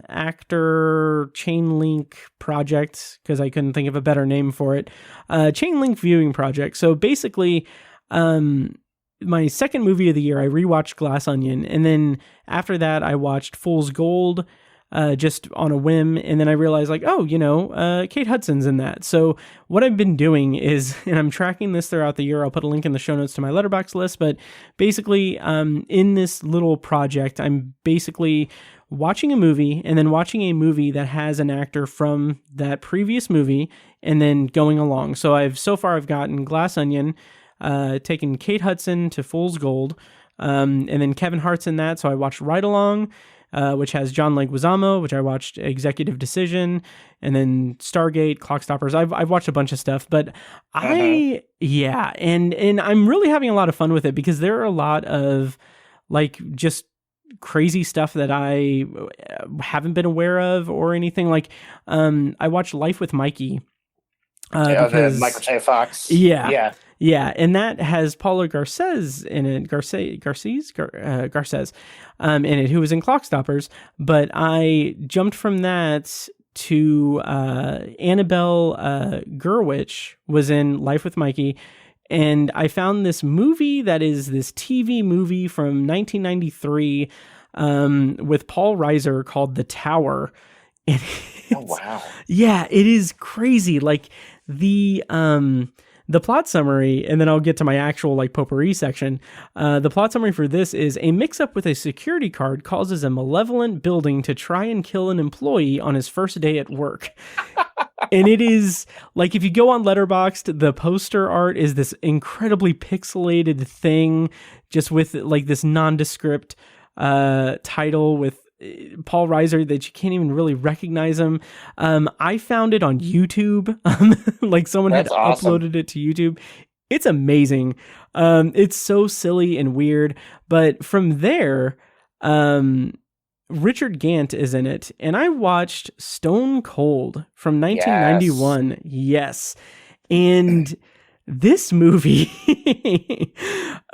actor chain link project, because I couldn't think of a better name for it. Chain link viewing project. So basically, my second movie of the year, I rewatched Glass Onion, and then after that, I watched Fool's Gold. Just on a whim, and then I realized like, Kate Hudson's in that. So what I've been doing is, and I'm tracking this throughout the year, I'll put a link in the show notes to my Letterboxd list, but basically in this little project, I'm basically watching a movie and then watching a movie that has an actor from that previous movie and then going along. So I've gotten Glass Onion, taken Kate Hudson to Fool's Gold, and then Kevin Hart's in that, so I watched Ride Along. which has John Leguizamo, which I watched Executive Decision, and then Stargate, Clockstoppers. I've watched a bunch of stuff, but and I'm really having a lot of fun with it because there are a lot of like just crazy stuff that I haven't been aware of or anything. Like I watched Life with Mikey. Because Michael J. Fox. Yeah, and that has Paula Garces in it. Garces in it, who was in Clockstoppers. But I jumped from that to Annabelle Gurwitch was in Life with Mikey, and I found this movie that is this TV movie from 1993 with Paul Reiser called The Tower. And oh wow! Yeah, it is crazy. Like the plot summary, and then I'll get to my actual like potpourri section. The plot summary for this is: a mix-up with a security card causes a malevolent building to try and kill an employee on his first day at work. And it is like, if you go on Letterboxd, the poster art is this incredibly pixelated thing, just with like this nondescript title with Paul Reiser that you can't even really recognize him. I found it on YouTube. Like someone had uploaded it to YouTube. It's amazing. It's so silly and weird. But from there, Richard Gant is in it. And I watched Stone Cold from 1991. Yes. And this movie,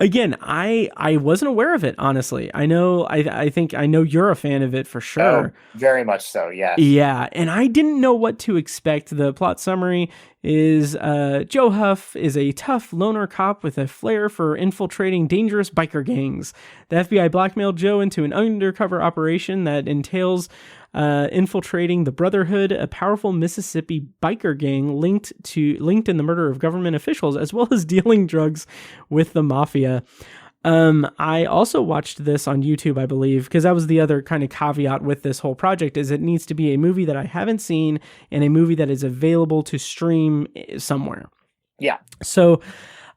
again, I wasn't aware of it, honestly. I think I know you're a fan of it for sure. Oh, very much so, yes. Yeah, and I didn't know what to expect. The plot summary is Joe Huff is a tough loner cop with a flair for infiltrating dangerous biker gangs. The FBI blackmailed Joe into an undercover operation that entails infiltrating the Brotherhood, a powerful Mississippi biker gang linked in the murder of government officials, as well as dealing drugs with the mafia. I also watched this on YouTube, I believe, because that was the other kind of caveat with this whole project, is it needs to be a movie that I haven't seen and a movie that is available to stream somewhere. Yeah. So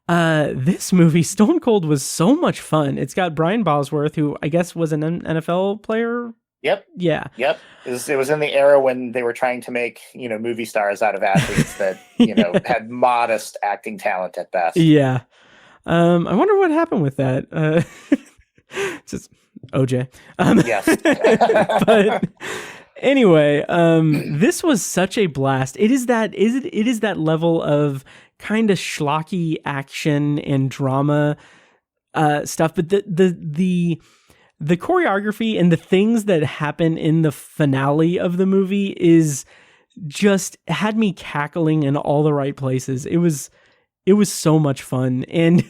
this movie, Stone Cold, was so much fun. It's got Brian Bosworth, who I guess was an NFL player. Yep. Yeah. Yep. It was in the era when they were trying to make, movie stars out of athletes that, had modest acting talent at best. Yeah. I wonder what happened with that. Just OJ. Yes. But anyway, this was such a blast. It is that level of kind of schlocky action and drama stuff, but the choreography and the things that happen in the finale of the movie is just had me cackling in all the right places. It was so much fun. And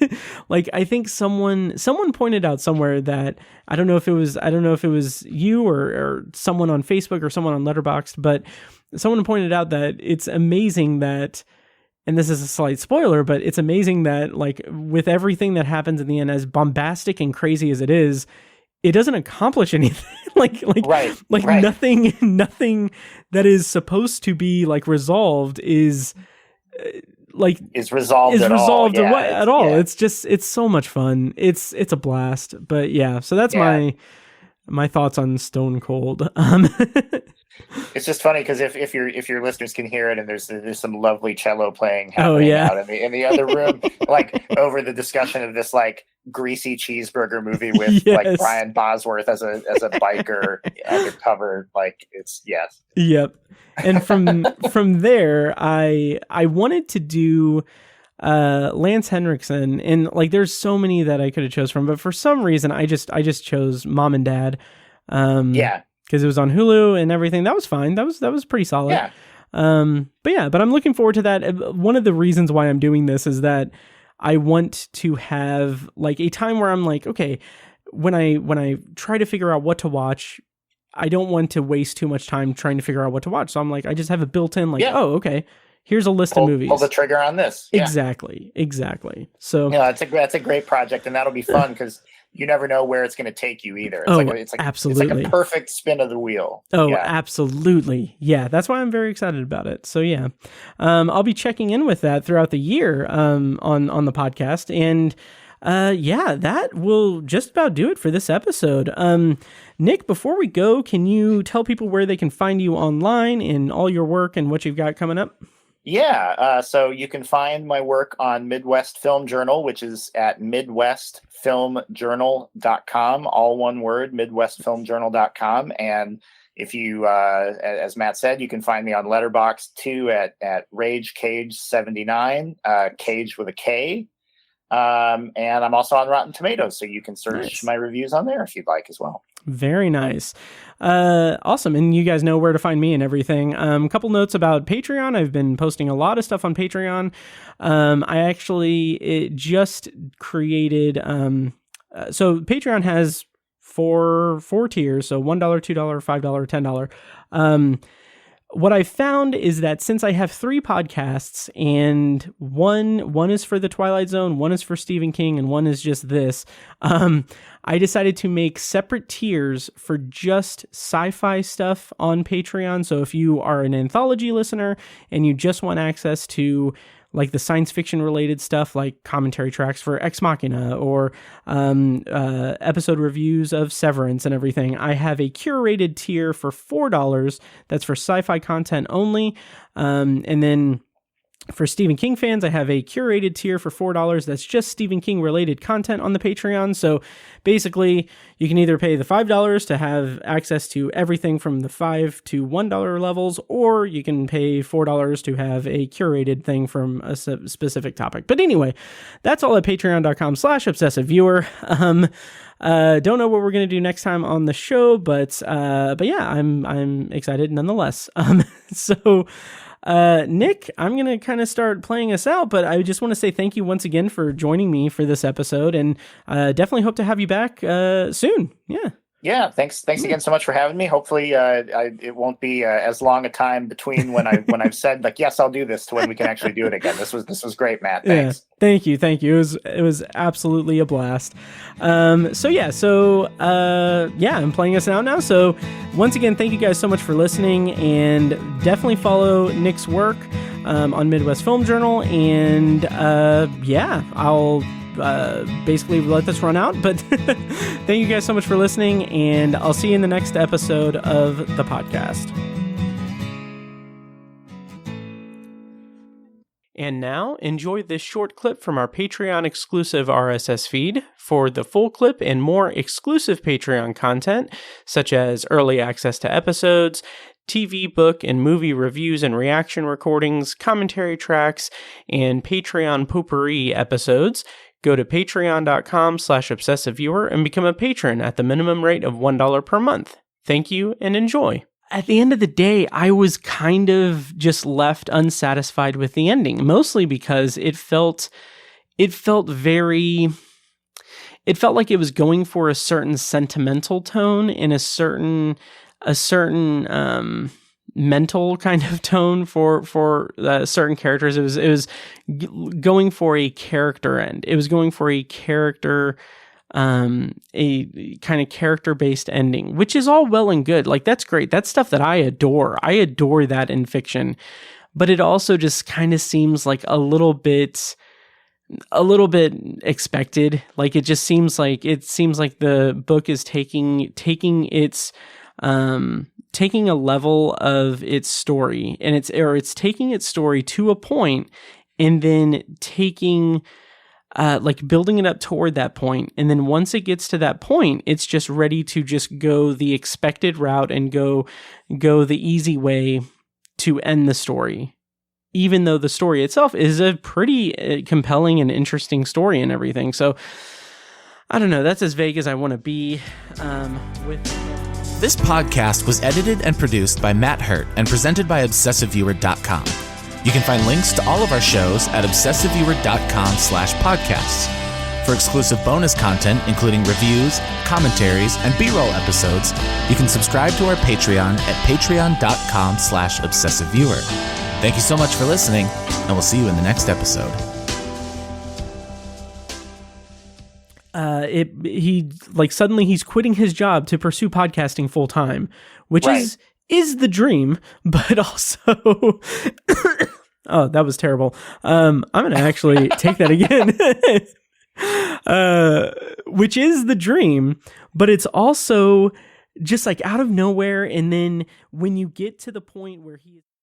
like, I think someone pointed out somewhere that I don't know if it was you or someone on Facebook or someone on Letterboxd, but someone pointed out that it's amazing that, and this is a slight spoiler, but it's amazing that like with everything that happens in the end, as bombastic and crazy as it is, it doesn't accomplish anything. Right. Nothing that is supposed to be like resolved is resolved at all. Yeah. It's so much fun. It's a blast. But yeah, so that's my thoughts on Stone Cold. It's just funny because if your listeners can hear it, and there's some lovely cello playing happening out in the other room, like over the discussion of this like greasy cheeseburger movie with like Brian Bosworth as a biker undercover, like it's yes. Yep. And from there, I wanted to do Lance Henriksen, and like there's so many that I could have chose from, but for some reason I just chose Mom and Dad. Because it was on Hulu and everything. That was fine. That was pretty solid. Yeah. But I'm looking forward to that. One of the reasons why I'm doing this is that I want to have like a time where I'm like, okay, when I try to figure out what to watch, I don't want to waste too much time trying to figure out what to watch. So I'm like, I just have a built-in like, oh, okay, here's a list of movies. Pull the trigger on this. Yeah. Exactly. So yeah, that's a great project, and that'll be fun because you never know where it's going to take you either. It's absolutely. It's like a perfect spin of the wheel. Oh, yeah. Absolutely. Yeah, that's why I'm very excited about it. So yeah, I'll be checking in with that throughout the year on the podcast. And Yeah, that will just about do it for this episode. Nick, before we go, can you tell people where they can find you online and all your work and what you've got coming up? Yeah, so you can find my work on Midwest Film Journal, which is at midwestfilmjournal.com, all one word, midwestfilmjournal.com. And if you, as Matt said, you can find me on Letterboxd too at RageCage79, Cage with a K. And I'm also on Rotten Tomatoes, so you can search my reviews on there if you'd like as well. Very nice. Awesome. And you guys know where to find me and everything. A couple notes about Patreon. I've been posting a lot of stuff on Patreon. I actually just created, so Patreon has four tiers. So $1, $2, $5, $10. What I found is that since I have 3 podcasts and one is for the Twilight Zone, one is for Stephen King, and one is just this, I decided to make separate tiers for just sci-fi stuff on Patreon. So if you are an anthology listener and you just want access to like the science fiction related stuff, like commentary tracks for Ex Machina or episode reviews of Severance and everything, I have a curated tier for $4 that's for sci-fi content only. And then for Stephen King fans, I have a curated tier for $4 that's just Stephen King related content on the Patreon. So basically, you can either pay the $5 to have access to everything from the $5 to $1 levels, or you can pay $4 to have a curated thing from a specific topic. But anyway, that's all at patreon.com/obsessiveviewer. Don't know what we're going to do next time on the show, but yeah, I'm excited nonetheless. So Nick, I'm going to kind of start playing us out, but I just want to say thank you once again for joining me for this episode, and definitely hope to have you back soon. Yeah, thanks again so much for having me. Hopefully it won't be as long a time between when I've said like yes I'll do this to when we can actually do it again. This was great, Matt. Thanks. Yeah, thank you. It was absolutely a blast. I'm playing us out now. So once again, thank you guys so much for listening, and definitely follow Nick's work on Midwest Film Journal. And I'll basically let this run out, but thank you guys so much for listening, and I'll see you in the next episode of the podcast. And now, enjoy this short clip from our Patreon exclusive RSS feed. For the full clip and more exclusive Patreon content, such as early access to episodes, TV, book, and movie reviews and reaction recordings, commentary tracks, and Patreon potpourri episodes, go to patreon.com/obsessiveviewer and become a patron at the minimum rate of $1 per month. Thank you and enjoy. At the end of the day, I was kind of just left unsatisfied with the ending, mostly because it felt like it was going for a certain sentimental tone and a certain mental kind of tone for certain characters. It was going for a character end. It was going for a character, a kind of character-based ending, which is all well and good. Like, that's great. That's stuff that I adore. I adore that in fiction, but it also just kind of seems like a little bit expected. Like, it seems like the book is taking a level of its story, and it's taking its story to a point, and then taking building it up toward that point, and then once it gets to that point, it's just ready to just go the expected route and go the easy way to end the story, even though the story itself is a pretty compelling and interesting story and everything. So I don't know, that's as vague as I want to be with. This podcast was edited and produced by Matt Hurt and presented by ObsessiveViewer.com. You can find links to all of our shows at ObsessiveViewer.com/podcasts. For exclusive bonus content, including reviews, commentaries, and B-roll episodes, you can subscribe to our Patreon at patreon.com/ObsessiveViewer. Thank you so much for listening, and we'll see you in the next episode. Suddenly he's quitting his job to pursue podcasting full time, which is the dream, but also, oh, that was terrible. I'm going to actually take that again. which is the dream, but it's also just like out of nowhere. And then when you get to the point where he